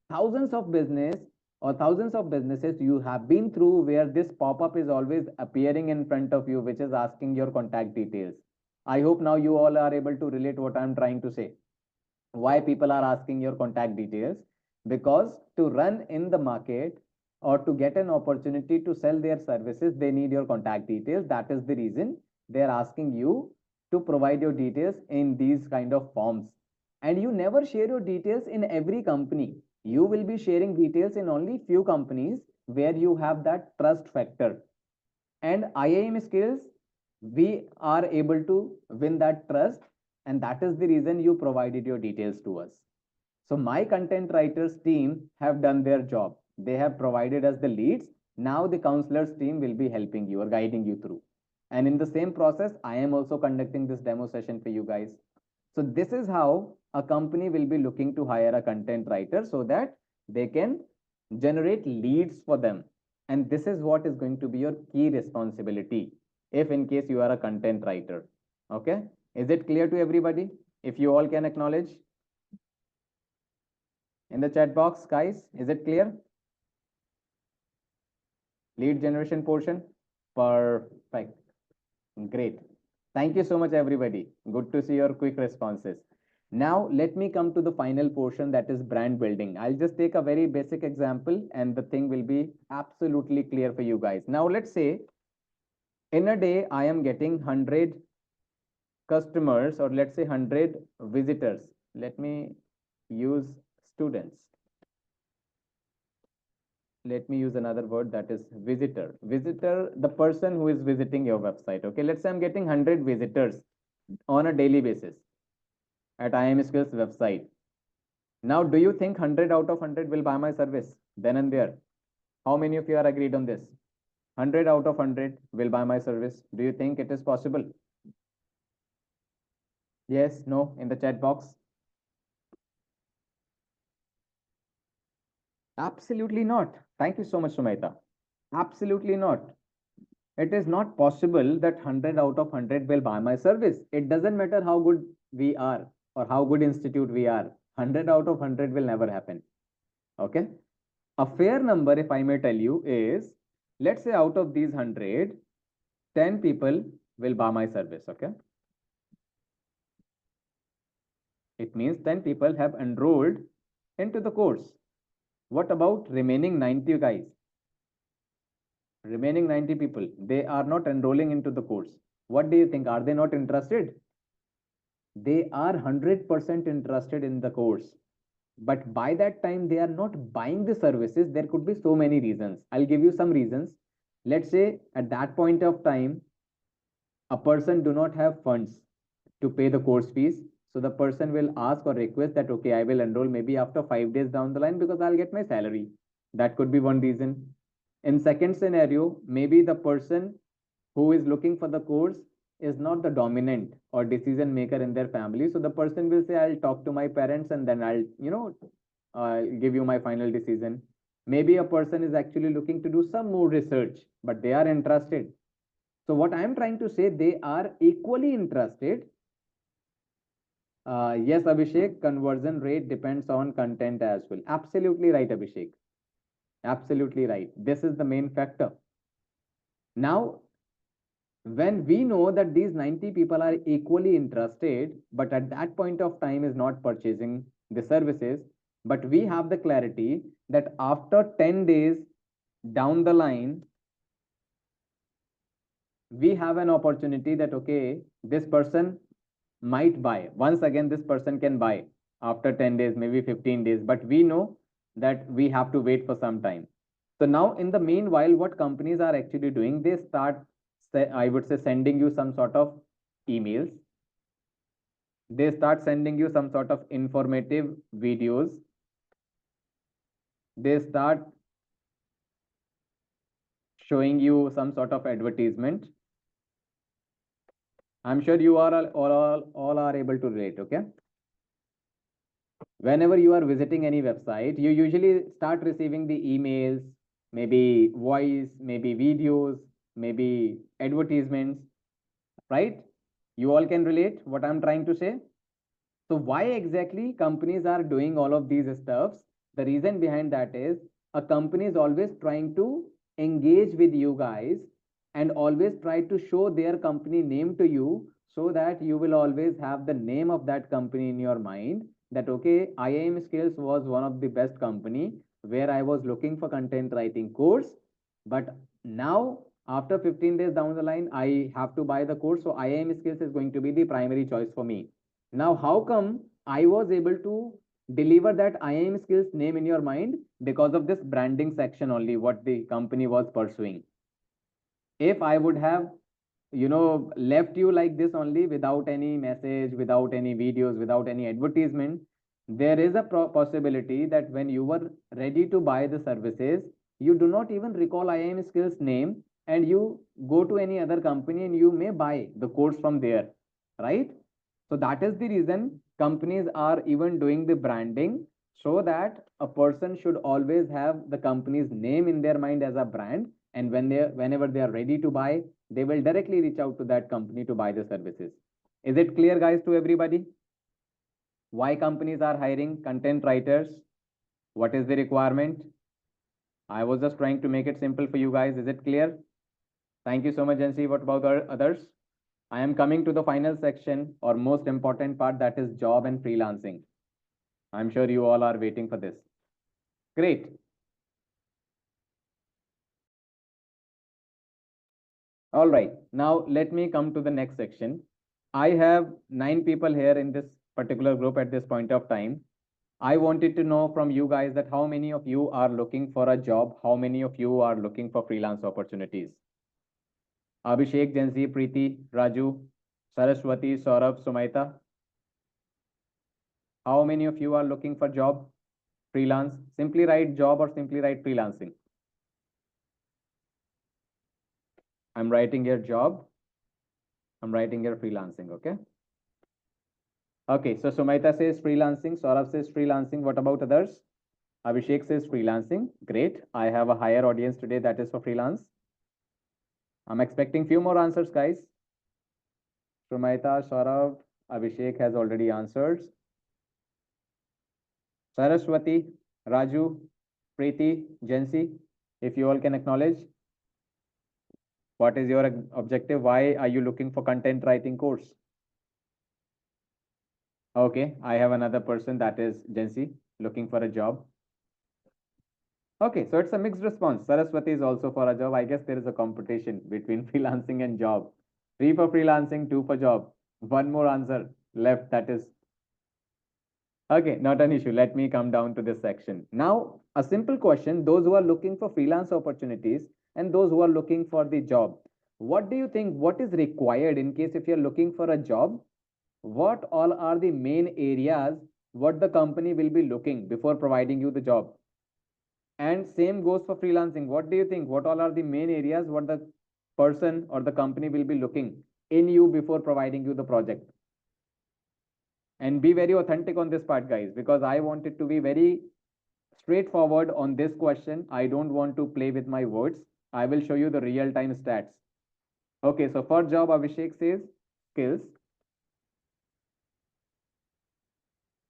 thousands of business or thousands of businesses you have been through where this pop-up is always appearing in front of you, which is asking your contact details. I hope now you all are able to relate what I'm trying to say. Why people are asking your contact details? Because to run in the market or to get an opportunity to sell their services, they need your contact details. That is the reason they are asking you to provide your details in these kind of forms. And you never share your details in every company. You will be sharing details in only few companies where you have that trust factor. And IIM Skills, we are able to win that trust, and that is the reason you provided your details to us. So my content writers team have done their job. They have provided us the leads. Now the counselors team will be helping you or guiding you through. And in the same process, I am also conducting this demo session for you guys. So this is how a company will be looking to hire a content writer so that they can generate leads for them. And this is what is going to be your key responsibility if in case you are a content writer. Okay. Is it clear to everybody? If you all can acknowledge in the chat box, guys, is it clear? Lead generation portion? Perfect. Great. Thank you so much, everybody. Good to see your quick responses. Now, let me come to the final portion, that is brand building. I'll just take a very basic example and the thing will be absolutely clear for you guys. Now, let's say in a day, I am getting 100 customers, or let's say 100 visitors. Let me use students. Let me use another word, that is visitor. Visitor, the person who is visiting your website. Okay, let's say I'm getting 100 visitors on a daily basis at IIM Skills website. Now, do you think 100 out of 100 will buy my service then and there? How many of you are agreed on this? 100 out of 100 will buy my service. Do you think it is possible? Yes, no, in the chat box. Absolutely not. Thank you so much, Sumaita. Absolutely not. It is not possible that 100 out of 100 will buy my service. It doesn't matter how good we are or how good institute we are. 100 out of 100 will never happen. Okay. A fair number, if I may tell you, is, let's say out of these 100, 10 people will buy my service, okay? It means 10 people have enrolled into the course. What about remaining 90 guys? Remaining 90 people, they are not enrolling into the course. What do you think? Are they not interested? They are 100% interested in the course. But by that time, they are not buying the services. There could be so many reasons. I'll give you some reasons. Let's say at that point of time, a person do not have funds to pay the course fees. So the person will ask or request that, okay, I will enroll maybe after 5 days down the line because I'll get my salary. That could be one reason. In second scenario, maybe the person who is looking for the course is not the dominant or decision maker in their family. So the person will say, I'll talk to my parents and then I'll give you my final decision. Maybe a person is actually looking to do some more research, but they are interested. So what I'm trying to say, they are equally interested. Yes, Abhishek, conversion rate depends on content as well. Absolutely right, Abhishek. Absolutely right. This is the main factor. Now, when we know that these 90 people are equally interested, but at that point of time is not purchasing the services, but we have the clarity that after 10 days down the line, we have an opportunity that, okay, this person might buy. Once again, this person can buy after 10 days, maybe 15 days, but we know that we have to wait for some time. So now in the meanwhile, what companies are actually doing, they start, I would say, sending you some sort of emails. They start sending you some sort of informative videos. They start showing you some sort of advertisement. I'm sure you are all are able to relate, okay? Whenever you are visiting any website, you usually start receiving the emails, maybe voice, maybe videos, maybe advertisements, right? You all can relate what I'm trying to say. So why exactly companies are doing all of these stuffs? The reason behind that is a company is always trying to engage with you guys and always try to show their company name to you so that you will always have the name of that company in your mind that, okay, IIM Skills was one of the best company where I was looking for content writing course, but now after 15 days down the line, I have to buy the course. So IIM Skills is going to be the primary choice for me. Now, how come I was able to deliver that IIM Skills name in your mind? Because of this branding section only, what the company was pursuing. If I would have, left you like this only without any message, without any videos, without any advertisement, there is a possibility that when you were ready to buy the services, you do not even recall IIM Skills name and you go to any other company and you may buy the course from there, right? So that is the reason companies are even doing the branding so that a person should always have the company's name in their mind as a brand. And whenever they are ready to buy, they will directly reach out to that company to buy the services. Is it clear, guys, to everybody? Why companies are hiring content writers? What is the requirement? I was just trying to make it simple for you guys. Is it clear? Thank you so much, Jansi. What about others? I am coming to the final section or most important part, that is job and freelancing. I'm sure you all are waiting for this. Great. All right. Now let me come to the next section. I have 9 people here in this particular group at this point of time. I wanted to know from you guys that how many of you are looking for a job? How many of you are looking for freelance opportunities? Abhishek, Jansi, Preeti, Raju, Saraswati, Saurabh, Sumaita. How many of you are looking for job? Freelance? Simply write job or simply write freelancing. I'm writing here job. I'm writing here freelancing, okay? Okay, so Sumaita says freelancing, Saurabh says freelancing. What about others? Abhishek says freelancing. Great. I have a higher audience today that is for freelance. I'm expecting few more answers, guys. Sumaita, Saurabh, Abhishek has already answered. Saraswati, Raju, Preeti, Jency, if you all can acknowledge, what is your objective? Why are you looking for content writing course? Okay, I have another person, that is Jency, looking for a job. Okay, so it's a mixed response. Saraswati is also for a job. I guess there is a competition between freelancing and job. 3 for freelancing, 2 for job. One more answer left, that is okay, not an issue. Let me come down to this section. Now, a simple question, those who are looking for freelance opportunities and those who are looking for the job, what do you think, what is required in case if you're looking for a job? What all are the main areas what the company will be looking before providing you the job? And same goes for freelancing. What do you think? What all are the main areas what the person or the company will be looking in you before providing you the project? And be very authentic on this part, guys, because I want it to be very straightforward on this question. I don't want to play with my words. I will show you the real-time stats. Okay, so for job, Abhishek says skills,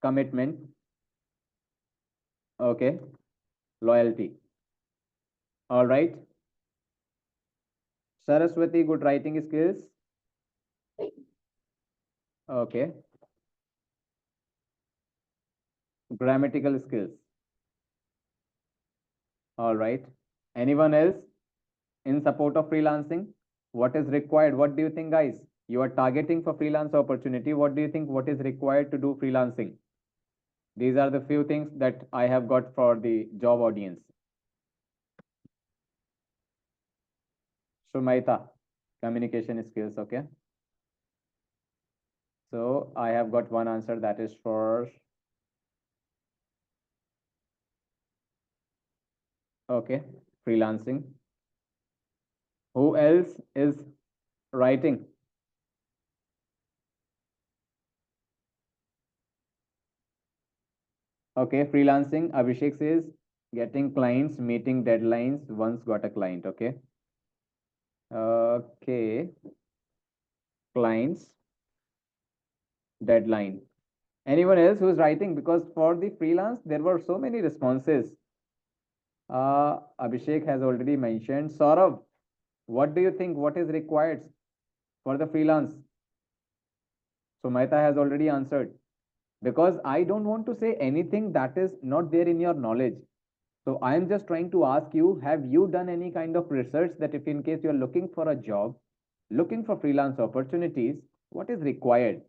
commitment, okay, loyalty. All right. Saraswati, good writing skills. Okay. Grammatical skills. All right. Anyone else in support of freelancing? What is required? What do you think, guys? You are targeting for freelance opportunity. What do you think? What is required to do freelancing? These are the few things that I have got for the job audience. Sumaita, communication skills. Okay. So I have got one answer, that is for okay, freelancing. Who else is writing? Okay, freelancing. Abhishek says getting clients, meeting deadlines. Once got a client. Okay. Okay. Clients, deadline. Anyone else who's writing? Because for the freelance, there were so many responses. Abhishek has already mentioned. Saurav, what do you think? What is required for the freelance? Sumaita has already answered. Because I don't want to say anything that is not there in your knowledge. So I am just trying to ask you, have you done any kind of research that if in case you're looking for a job, looking for freelance opportunities, what is required?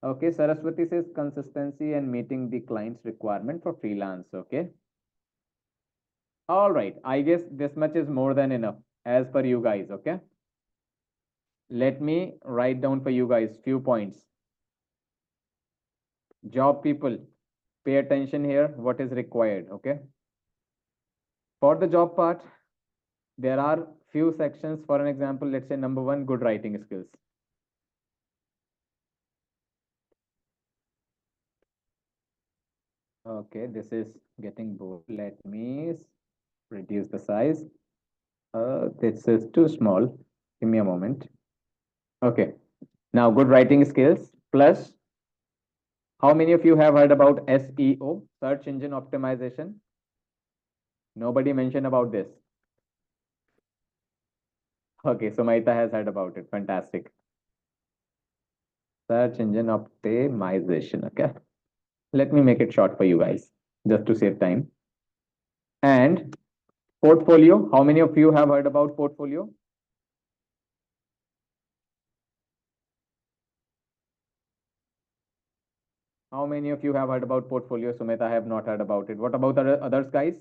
Okay, Saraswati says consistency and meeting the client's requirement for freelance. Okay. All right. I guess this much is more than enough as per you guys. Okay. Let me write down for you guys few points. Job people, pay attention here. What is required? Okay. For the job part, there are few sections. For an example, let's say number 1, good writing skills. Okay, this is getting bold. Let me reduce the size. This is too small. Give me a moment. Okay, now good writing skills plus how many of you have heard about SEO, search engine optimization? Nobody mentioned about this. Okay, so Maita has heard about it. Fantastic. Search engine optimization. Okay, let me make it short for you guys just to save time. And portfolio, how many of you have heard about portfolio? How many of you have heard about portfolio? Sumit, I have not heard about it. What about others, guys?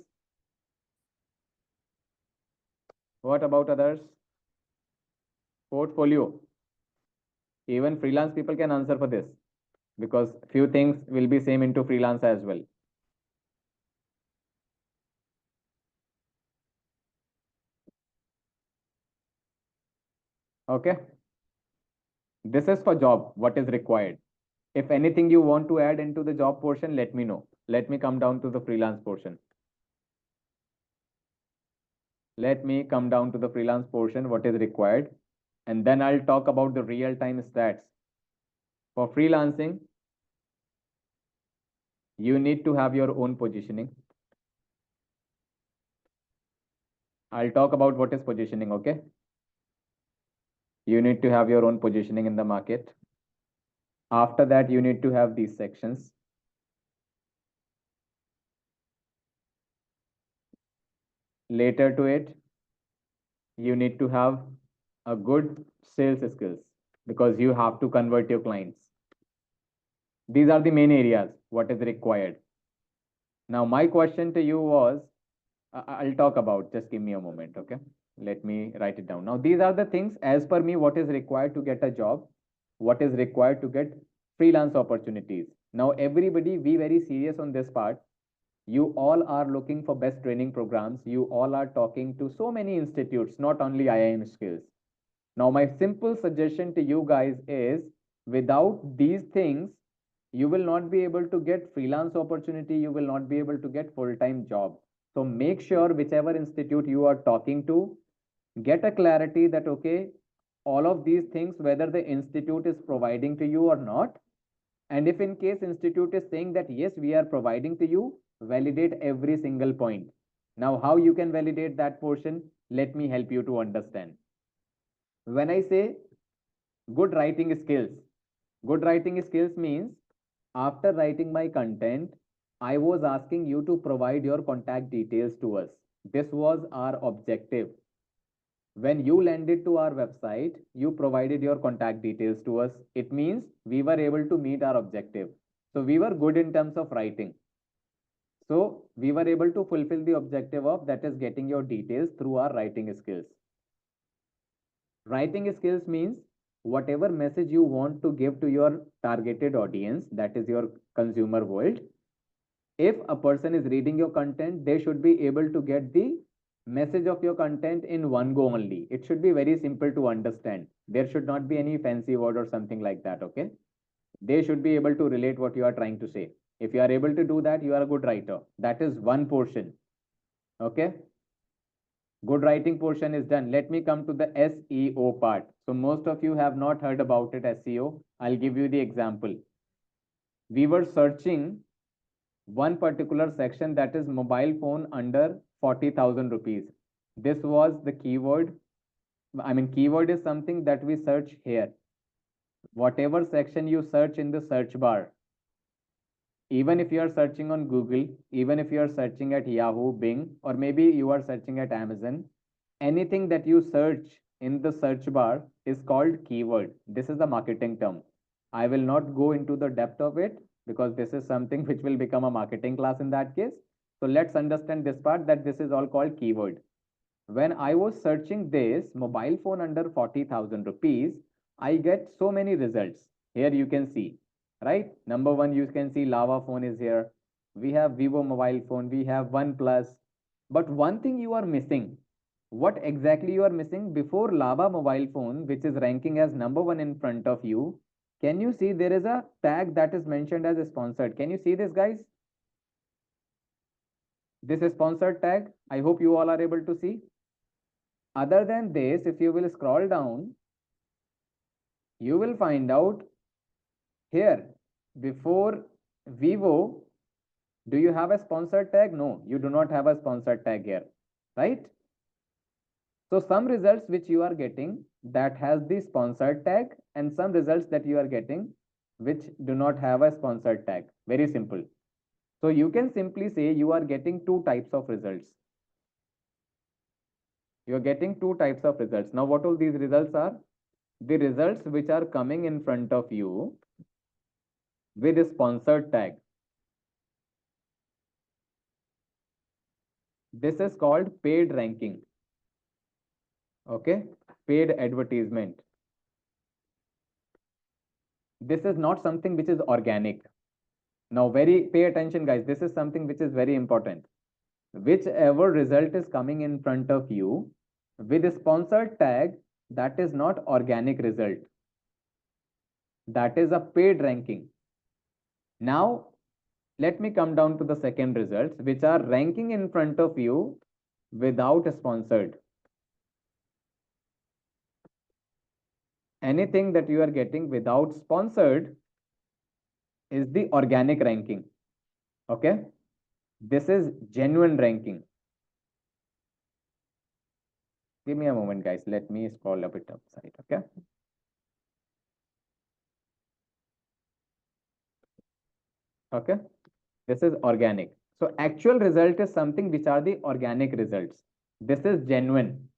What about others? Portfolio. Even freelance people can answer for this because few things will be same into freelance as well. Okay. This is for job, what is required. If anything you want to add into the job portion, let me know. Let me come down to the freelance portion. Let me come down to the freelance portion, what is required. And then I'll talk about the real-time stats. For freelancing, you need to have your own positioning. I'll talk about what is positioning, okay? You need to have your own positioning in the market. After that, you need to have these sections. Later to it, you need to have a good sales skills because you have to convert your clients. These are the main areas, what is required. Now, my question to you was, I'll talk about, just give me a moment, okay? Let me write it down. Now, these are the things as per me, what is required to get a job, what is required to get freelance opportunities. Now, everybody be very serious on this part. You all are looking for best training programs. You all are talking to so many institutes, not only IIM skills. Now, my simple suggestion to you guys is without these things, you will not be able to get freelance opportunity. You will not be able to get full-time job. So make sure whichever institute you are talking to, get a clarity that, okay, all of these things, whether the institute is providing to you or not. And if in case institute is saying that, yes, we are providing to you, validate every single point. Now, how you can validate that portion? Let me help you to understand. When I say good writing skills means after writing my content, I was asking you to provide your contact details to us. This was our objective. When you landed to our website, you provided your contact details to us. It means we were able to meet our objective. So we were good in terms of writing. So we were able to fulfill the objective of that is getting your details through our writing skills. Writing skills means whatever message you want to give to your targeted audience, that is your consumer world. If a person is reading your content, they should be able to get the message of your content in one go only. It should be very simple to understand. There should not be any fancy word or something like that, okay? They should be able to relate what you are trying to say. If you are able to do that, you are a good writer. That is one portion, okay? Good writing portion is done. Let me come to the SEO part. So most of you have not heard about it, SEO. I'll give you the example. We were searching one particular section, that is mobile phone under 40,000 rupees. This was the keyword. I mean, keyword is something that we search here. Whatever section you search in the search bar, even if you are searching on Google, even if you are searching at Yahoo, Bing, or maybe you are searching at Amazon, anything that you search in the search bar is called keyword. This is the marketing term. I will not go into the depth of it because this is something which will become a marketing class in that case. So let's understand this part, that this is all called keyword. When I was searching this mobile phone under 40,000 rupees, I get so many results. Here you can see, right? Number one, you can see Lava phone is here. We have Vivo mobile phone. We have OnePlus. But one thing you are missing. What exactly you are missing? Before Lava mobile phone, which is ranking as number one in front of you, can you see there is a tag that is mentioned as sponsored? Can you see this, guys? This is sponsored tag. I hope you all are able to see. Other than this, if you will scroll down, you will find out here before Vivo, do you have a sponsored tag? No, you do not have a sponsored tag here, right? So some results which you are getting that has the sponsored tag, and some results that you are getting which do not have a sponsored tag. Very simple. So you can simply say you are getting two types of results. You are getting two types of results. Now, what all these results are? The results which are coming in front of you with a sponsored tag. This is called paid ranking. Okay, paid advertisement. This is not something which is organic. Now, pay attention, guys. This is something which is very important. Whichever result is coming in front of you with a sponsored tag, that is not organic result. That is a paid ranking. Now, let me come down to the second results, which are ranking in front of you without sponsored. Anything that you are getting without sponsored is the organic ranking. Okay, this is genuine ranking. Give me a moment, guys. Let me scroll a bit upside. Okay. Okay. This is organic. So actual result is something which are the organic results. This is genuine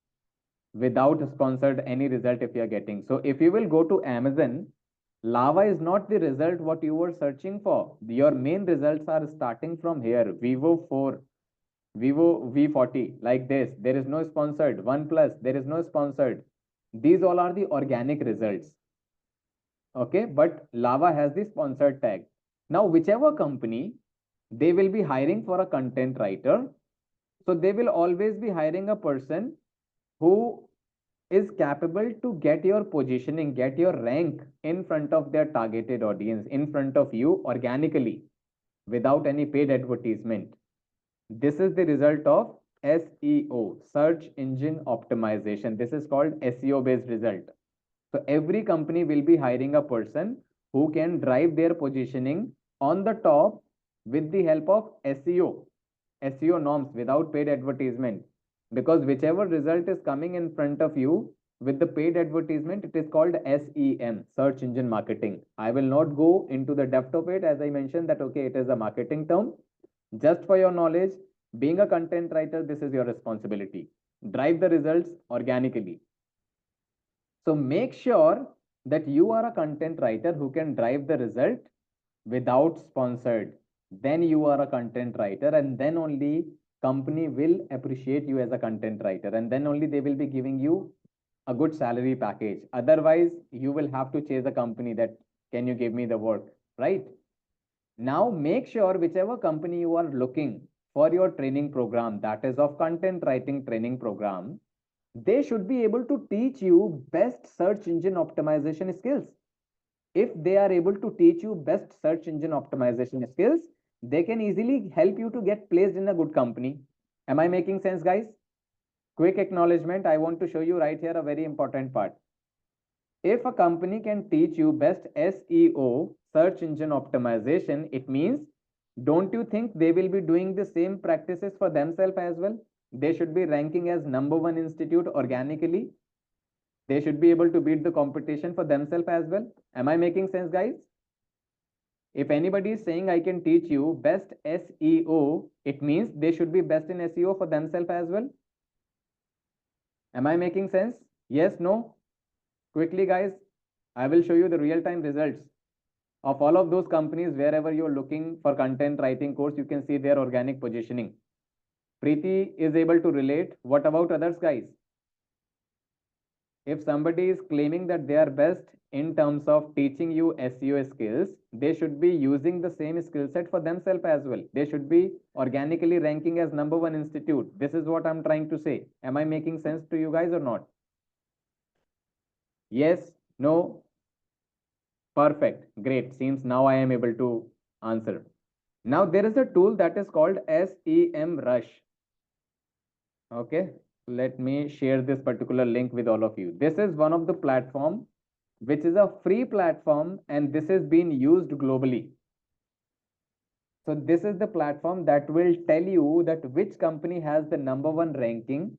without sponsored any result if you are getting. So if you will go to Amazon, lava is not the result what you were searching for. Your main results are starting from here. Vivo 4, Vivo V40, like this. There is no sponsored. OnePlus, there is no sponsored. These all are the organic results. Okay, but lava has the sponsored tag. Now, whichever company, they will be hiring for a content writer. So they will always be hiring a person who is capable to get your positioning, get your rank in front of their targeted audience, in front of you organically, without any paid advertisement. This is the result of SEO, search engine optimization. This is called SEO based result. So every company will be hiring a person who can drive their positioning on the top with the help of SEO norms without paid advertisement. Because whichever result is coming in front of you with the paid advertisement, it is called SEM, search engine marketing. I will not go into the depth of it, as I mentioned that, okay, it is a marketing term. Just for your knowledge, being a content writer, this is your responsibility. Drive the results organically. So make sure that you are a content writer who can drive the result without sponsored. Then you are a content writer, and then only company will appreciate you as a content writer, and then only they will be giving you a good salary package. Otherwise, you will have to chase a company that can you give me the work, right? Now make sure whichever company you are looking for your training program, that is of content writing training program, they should be able to teach you best search engine optimization skills. If they are able to teach you best search engine optimization skills, they can easily help you to get placed in a good company. Am I making sense, guys? Quick acknowledgement. I want to show you right here a very important part. If a company can teach you best SEO, search engine optimization, it means, don't you think they will be doing the same practices for themselves as well? They should be ranking as #1 institute organically. They should be able to beat the competition for themselves as well. Am I making sense, guys? If anybody is saying I can teach you best SEO, it means they should be best in SEO for themselves as well. Am I making sense? Yes, no? Quickly, guys, I will show you the real-time results of all of those companies. Wherever you're looking for content writing course, you can see their organic positioning. Preeti is able to relate. What about others, guys? If somebody is claiming that they are best in terms of teaching you SEO skills, they should be using the same skill set for themselves as well. They should be organically ranking as #1 institute. This is what I'm trying to say. Am I making sense to you guys or not? Yes? No? Perfect. Great. Seems now I am able to answer. Now there is a tool that is called SEM Rush. Okay. Let me share this particular link with all of you. This is one of the platform which is a free platform, and this is being used globally. So this is the platform that will tell you that which company has the #1 ranking,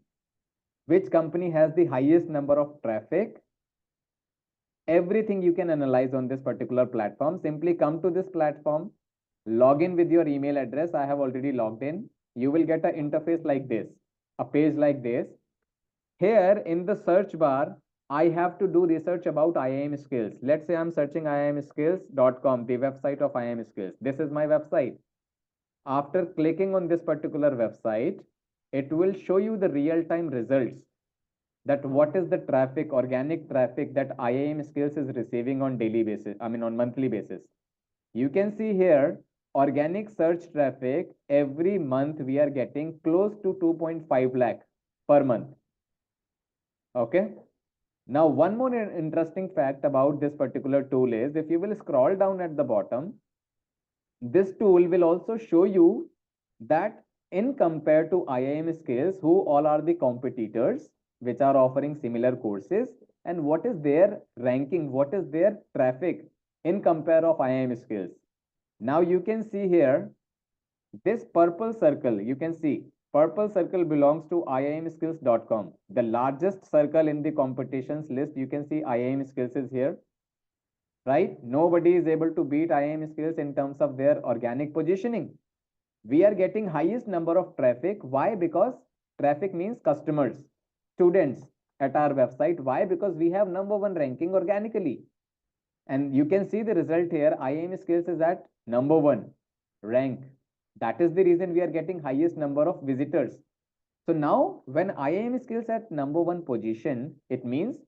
which company has the highest number of traffic. Everything you can analyze on this particular platform. Simply come to this platform, log in with your email address. I have already logged in. You will get an interface like this, a page like this. Here in the search bar, I have to do research about IIM skills. Let's say I'm searching iimskills.com, the website of IIM skills. This is my website. After clicking on this particular website, it will show you the real-time results, that what is the traffic, organic traffic that IIM skills is receiving on daily basis, on monthly basis. You can see here, organic search traffic, every month we are getting close to 2.5 lakh per month. Okay. Now, one more interesting fact about this particular tool is, if you will scroll down at the bottom, this tool will also show you that in compared to IIM skills, who all are the competitors which are offering similar courses, and what is their ranking, what is their traffic in compare of IIM skills. Now you can see here, this purple circle, you can see Purple circle belongs to iimskills.com. The largest circle in the competitions list. You can see IIM Skills is here, right? Nobody is able to beat IIM Skills in terms of their organic positioning. We are getting highest number of traffic. Why? Because traffic means customers, students at our website. Why? Because we have #1 ranking organically. And you can see the result here. IIM Skills is at #1 rank. That is the reason we are getting highest number of visitors. So now when IIM Skills at #1 position, it means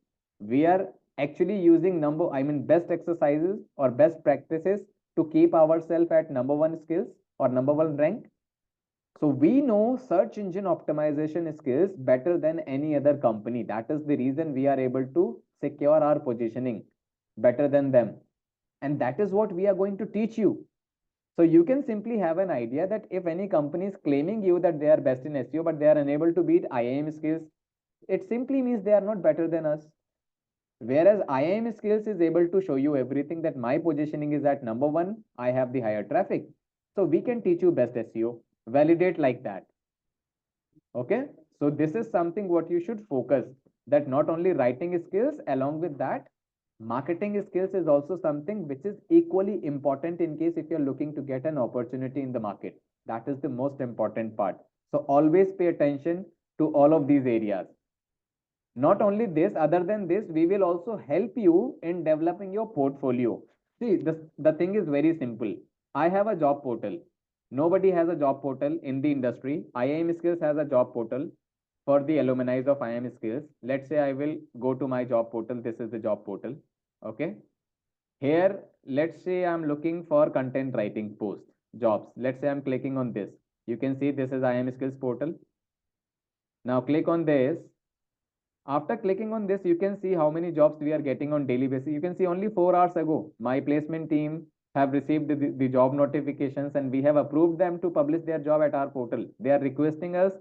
we are actually using best exercises or best practices to keep ourselves at #1 skills or #1 rank. So we know search engine optimization skills better than any other company. That is the reason we are able to secure our positioning better than them. And that is what we are going to teach you. So you can simply have an idea that if any company is claiming you that they are best in SEO, but they are unable to beat IIM Skills, it simply means they are not better than us. Whereas IIM Skills is able to show you everything that my positioning is at #1, I have the higher traffic. So we can teach you best SEO, validate like that. Okay. So this is something what you should focus, that not only writing skills, along with that, marketing skills is also something which is equally important in case if you're looking to get an opportunity in the market. That is the most important part. So always pay attention to all of these areas. Not only this, other than this, we will also help you in developing your portfolio. See, the thing is very simple. I have a job portal. Nobody has a job portal in the industry. IIM Skills has a job portal for the alumni of IIM Skills. Let's say I will go to my job portal. This is the job portal. Okay. Here, let's say I'm looking for content writing post jobs. Let's say I'm clicking on this. You can see this is IIM Skills portal. Now click on this. After clicking on this, you can see how many jobs we are getting on daily basis. You can see only 4 hours ago, my placement team have received the job notifications and we have approved them to publish their job at our portal. They are requesting us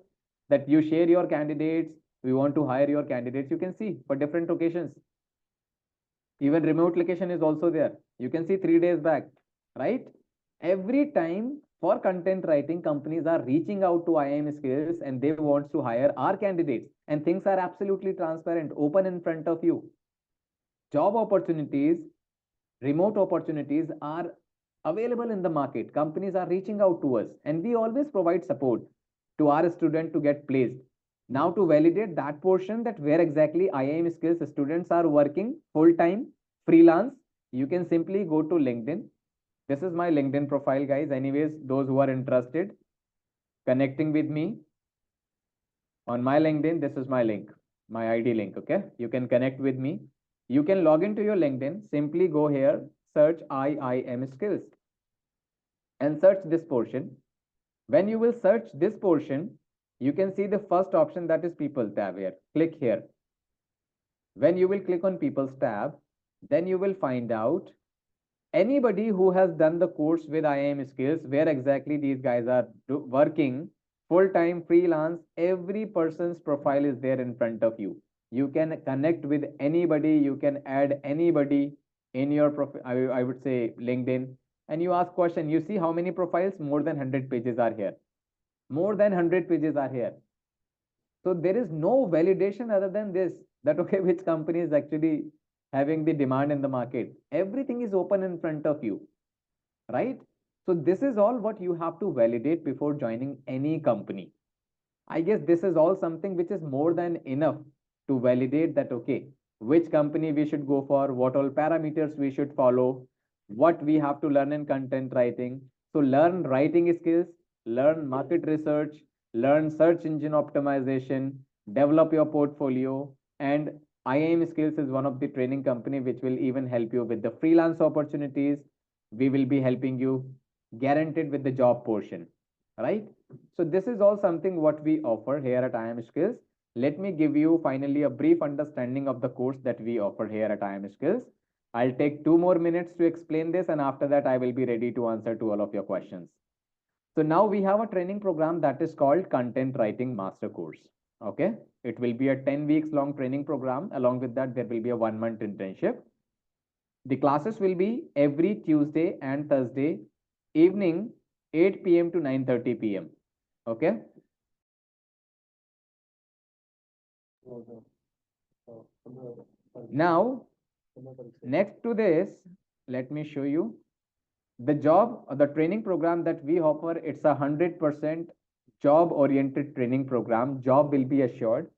that you share your candidates. We want to hire your candidates. You can see for different locations. Even remote location is also there. You can see 3 days back, right? Every time for content writing, companies are reaching out to IIM Skills and they want to hire our candidates, and things are absolutely transparent, open in front of you. Job opportunities, remote opportunities are available in the market. Companies are reaching out to us and we always provide support to our student to get placed. Now to validate that portion, that where exactly IIM Skills students are working full-time, freelance, you can simply go to LinkedIn. This is my LinkedIn profile, guys. Anyways, those who are interested, connecting with me on my LinkedIn, this is my link, my ID link, okay? You can connect with me. You can log into your LinkedIn, simply go here, search IIM Skills and search this portion. When you will search this portion, you can see the first option, that is People tab here. Click here. When you will click on People's tab, then you will find out anybody who has done the course with IIM Skills, where exactly these guys are working full-time, freelance. Every person's profile is there in front of you. You can connect with anybody. You can add anybody in your profile. I would say LinkedIn, and you ask question. You see how many profiles? More than 100 pages are here. More than 100 pages are here. So there is no validation other than this, that okay, which company is actually having the demand in the market. Everything is open in front of you, right? So this is all what you have to validate before joining any company. I guess this is all something which is more than enough to validate that, okay, which company we should go for, what all parameters we should follow, what we have to learn in content writing. So learn writing skills, learn market research, learn search engine optimization, develop your portfolio, and IIM Skills is one of the training company which will even help you with the freelance opportunities. We will be helping you guaranteed with the job portion, right? So this is all something what we offer here at IIM Skills. Let me give you finally a brief understanding of the course that we offer here at IIM Skills. I'll take 2 more minutes to explain this, and after that I will be ready to answer to all of your questions. So now we have a training program that is called Content Writing Master Course. Okay, it will be a 10 weeks long training program. Along with that, there will be a 1 month internship. The classes will be every Tuesday and Thursday evening, 8 p.m. to 9:30 p.m. Okay. Now, next to this, let me show you the job or the training program that we offer. It's 100% job oriented training program. Job will be assured.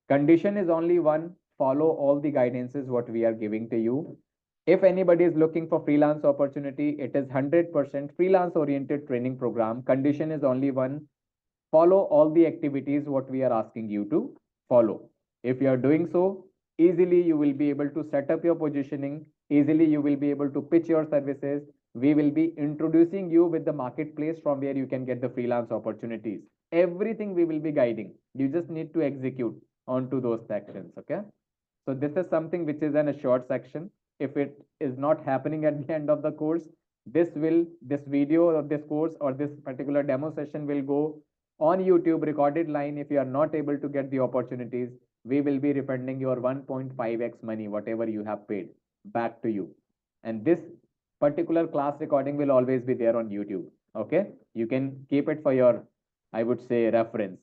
Condition is only one: follow all the guidances what we are giving to you. If anybody is looking for freelance opportunity, it is 100% freelance oriented training program. Condition is only one: follow all the activities what we are asking you to follow. If you are doing so, easily you will be able to set up your positioning, easily you will be able to pitch your services. We will be introducing you with the marketplace from where you can get the freelance opportunities. Everything we will be guiding. You just need to execute onto those sections. Okay. So this is something which is in a short section. If it is not happening at the end of the course, this video or this course or this particular demo session will go on YouTube recorded line. If you are not able to get the opportunities, we will be refunding your 1.5x money, whatever you have paid, back to you. And this particular class recording will always be there on YouTube. Okay, you can keep it for your, I would say, reference.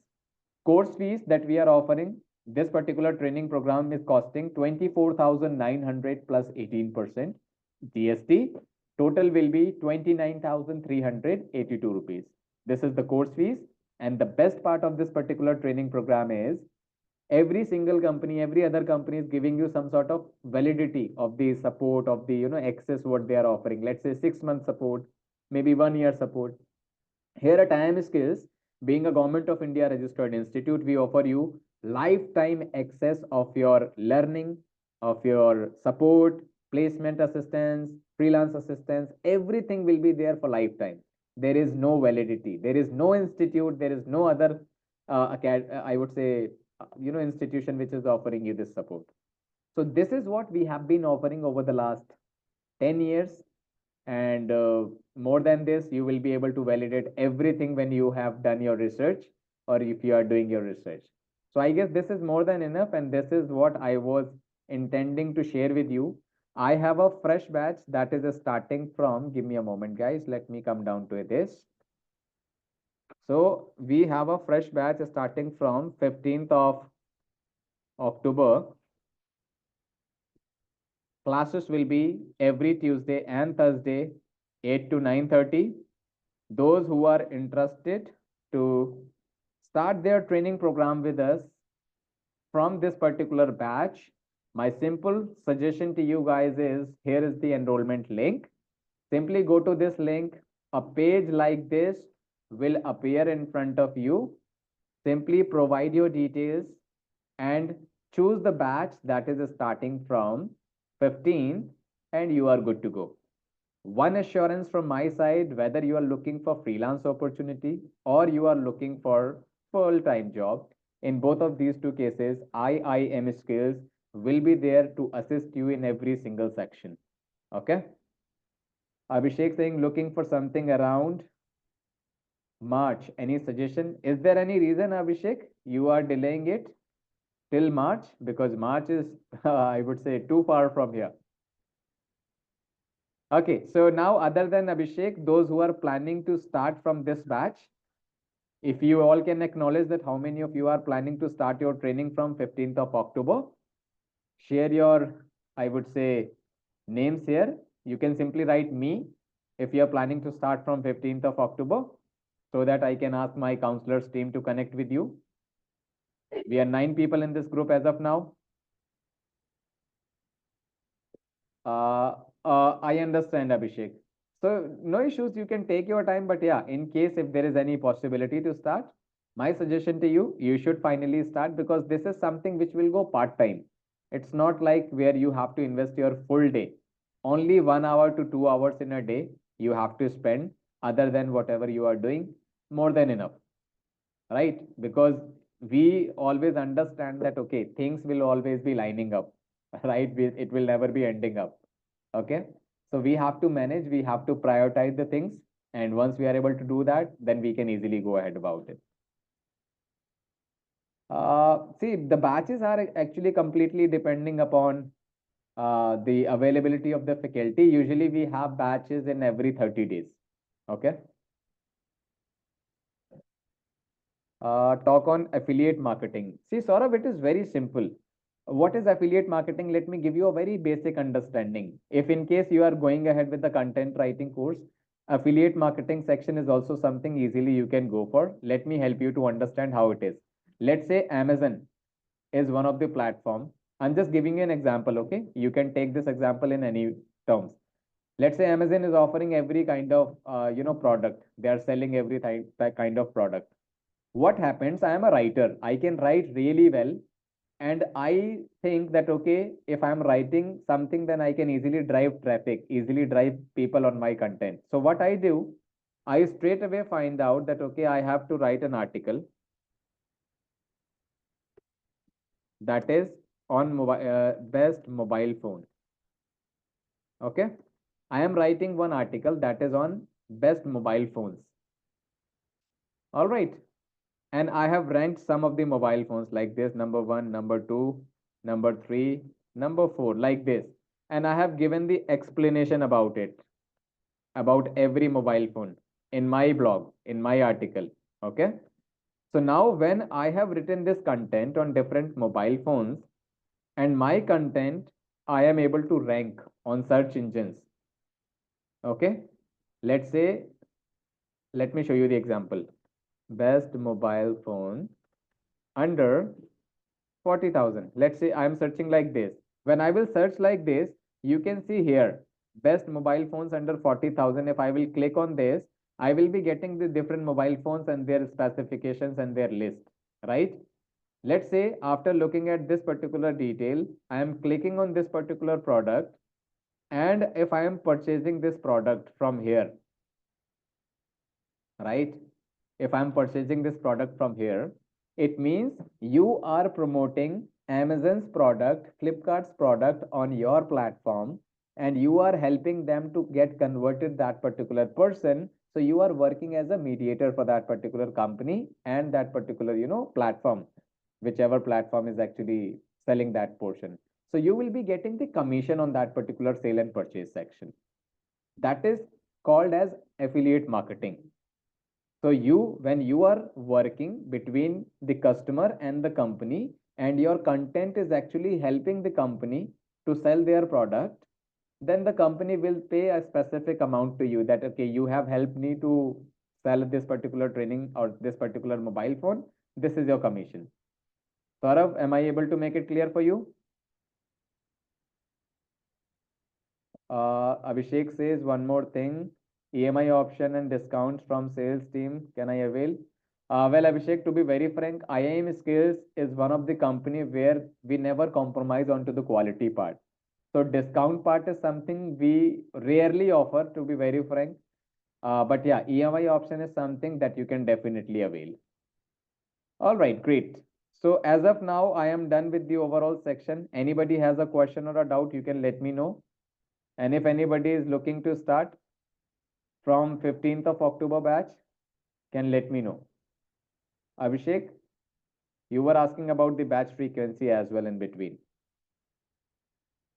Course fees that we are offering, this particular training program is costing 24,900 plus 18% GST. Total will be 29,382 rupees. This is the course fees. And the best part of this particular training program is every single company, every other company is giving you some sort of validity of the support of the, access what they are offering. Let's say 6 month support, maybe 1 year support. Here at IIM Skills, being a Government of India registered institute, we offer you lifetime access of your learning, of your support, placement assistance, freelance assistance. Everything will be there for lifetime. There is no validity. There is no institute. There is no other, I would say, institution which is offering you this support. So this is what we have been offering over the last 10 years. And more than this, you will be able to validate everything when you have done your research or if you are doing your research. So I guess this is more than enough, and this is what I was intending to share with you. I have a fresh batch that is starting from, give me a moment, guys. Let me come down to this. So we have a fresh batch starting from 15th of October. Classes will be every Tuesday and Thursday, 8 to 9:30. Those who are interested to start their training program with us from this particular batch, my simple suggestion to you guys is, here is the enrollment link. Simply go to this link. A page like this will appear in front of you. Simply provide your details and choose the batch that is starting from 15, and you are good to go. One assurance from my side: whether you are looking for freelance opportunity or you are looking for full-time job, in both of these two cases, IIM Skills will be there to assist you in every single section. Okay. Abhishek saying looking for something around March. Any suggestion? Is there any reason, Abhishek, you are delaying it till March? Because March is, I would say, too far from here. Okay, so now other than Abhishek, those who are planning to start from this batch, if you all can acknowledge that how many of you are planning to start your training from 15th of October, share your, I would say, names here. You can simply write me if you are planning to start from 15th of October, so that I can ask my counselors team to connect with you. We are 9 people in this group as of now. I understand, Abhishek. So no issues, you can take your time, but yeah, in case if there is any possibility to start, my suggestion to you, you should finally start, because this is something which will go part-time. It's not like where you have to invest your full day. Only 1 hour to 2 hours in a day you have to spend, other than whatever you are doing, more than enough, right? Because we always understand that, okay, things will always be lining up, right? It will never be ending up. Okay. So we have to manage, we have to prioritize the things. And once we are able to do that, then we can easily go ahead about it. See, the batches are actually completely depending upon the availability of the faculty. Usually we have batches in every 30 days. Okay. Talk on affiliate marketing. See, Saurabh, it is very simple. What is affiliate marketing? Let me give you a very basic understanding. If in case you are going ahead with the content writing course, affiliate marketing section is also something easily you can go for. Let me help you to understand how it is. Let's say Amazon is one of the platform. I'm just giving you an example, okay? You can take this example in any terms. Let's say Amazon is offering every kind of product. They are selling every kind of product. What happens? I am a writer. I can write really well, and I think that okay, if I'm writing something, then I can easily drive traffic, easily drive people on my content. So what I do, I straight away find out that okay, I have to write an article that is on best mobile phone. Okay, I am writing one article that is on best mobile phones. All right, and I have ranked some of the mobile phones like this: number one, number two, number three, number four, like this. And I have given the explanation about it, about every mobile phone in my blog, in my article. Okay. So now when I have written this content on different mobile phones and my content, I am able to rank on search engines. Okay. Let's say, let me show you the example. Best mobile phone under 40,000. Let's say I'm searching like this. When I will search like this, you can see here best mobile phones under 40,000. If I will click on this, I will be getting the different mobile phones and their specifications and their list, right? Let's say after looking at this particular detail, I am clicking on this particular product, and if I am purchasing this product from here, right? If I'm purchasing this product from here, it means you are promoting Amazon's product, Flipkart's product on your platform, and you are helping them to get converted that particular person. So you are working as a mediator for that particular company and that particular, platform, whichever platform is actually selling that portion. So you will be getting the commission on that particular sale and purchase section. That is called as affiliate marketing. So when you are working between the customer and the company, and your content is actually helping the company to sell their product, then the company will pay a specific amount to you that, okay, you have helped me to sell this particular training or this particular mobile phone. This is your commission. Saurav, am I able to make it clear for you? Abhishek says one more thing. EMI option and discounts from sales team. Can I avail? Well, Abhishek, to be very frank, IIM Skills is one of the company where we never compromise onto the quality part. So discount part is something we rarely offer, to be very frank. But yeah, EMI option is something that you can definitely avail. All right, great. So as of now, I am done with the overall section. Anybody has a question or a doubt, you can let me know. And if anybody is looking to start from 15th of October batch, can let me know. Abhishek, you were asking about the batch frequency as well in between.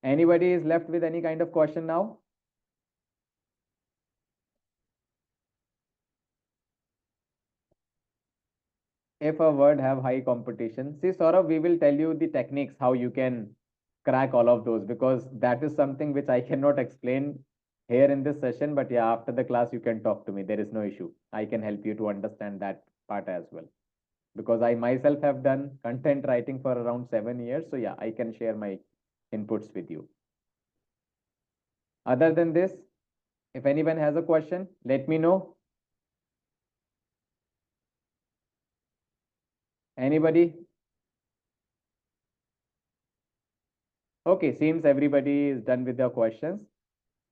Anybody is left with any kind of question now? If a word have high competition, see Saurabh, we will tell you the techniques how you can crack all of those, because that is something which I cannot explain here in this session. But yeah, after the class you can talk to me. There is no issue. I can help you to understand that part as well, because I myself have done content writing for around 7 years. So yeah, I can share my inputs with you. Other than this, if anyone has a question, let me know. Anybody? Okay, seems everybody is done with their questions.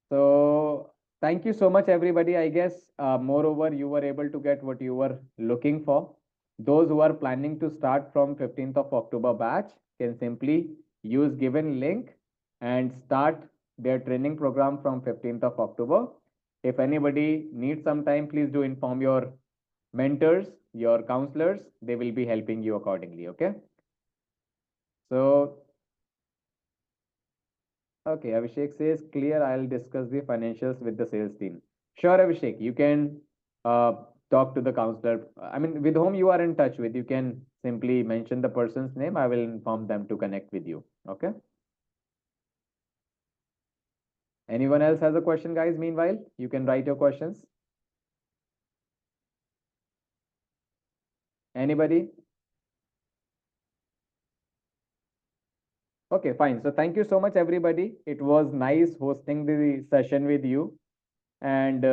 So thank you so much, everybody. I guess, moreover, you were able to get what you were looking for. Those who are planning to start from 15th of October batch can simply use given link and start their training program from 15th of October. If anybody needs some time, please do inform your mentors, your counselors. They will be helping you accordingly. Okay. So okay, Abhishek says clear. I'll discuss the financials with the sales team. Sure, Abhishek, you can talk to the counselor. I mean, with whom you are in touch with, you can simply mention the person's name. I will inform them to connect with you. Okay. Anyone else has a question, guys? Meanwhile, you can write your questions. Anybody? Okay, fine. So thank you so much, everybody. It was nice hosting the session with you. And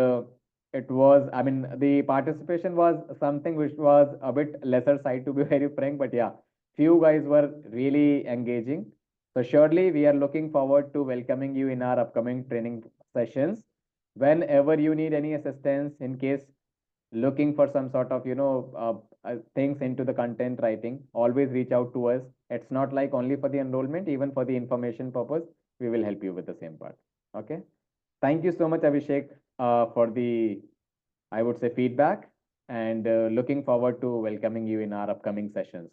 it was, I mean, the participation was something which was a bit lesser side, to be very frank. But yeah, few guys were really engaging. So surely we are looking forward to welcoming you in our upcoming training sessions. Whenever you need any assistance, in case looking for some sort of things into the content writing, always reach out to us. It's not like only for the enrollment, even for the information purpose, we will help you with the same part. Okay. Thank you so much, Abhishek, for the, I would say, feedback, and looking forward to welcoming you in our upcoming sessions.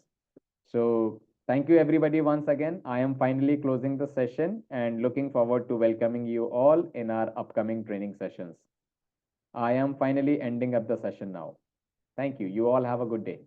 So thank you, everybody, once again. I am finally closing the session and looking forward to welcoming you all in our upcoming training sessions. I am finally ending up the session now. Thank you. You all have a good day.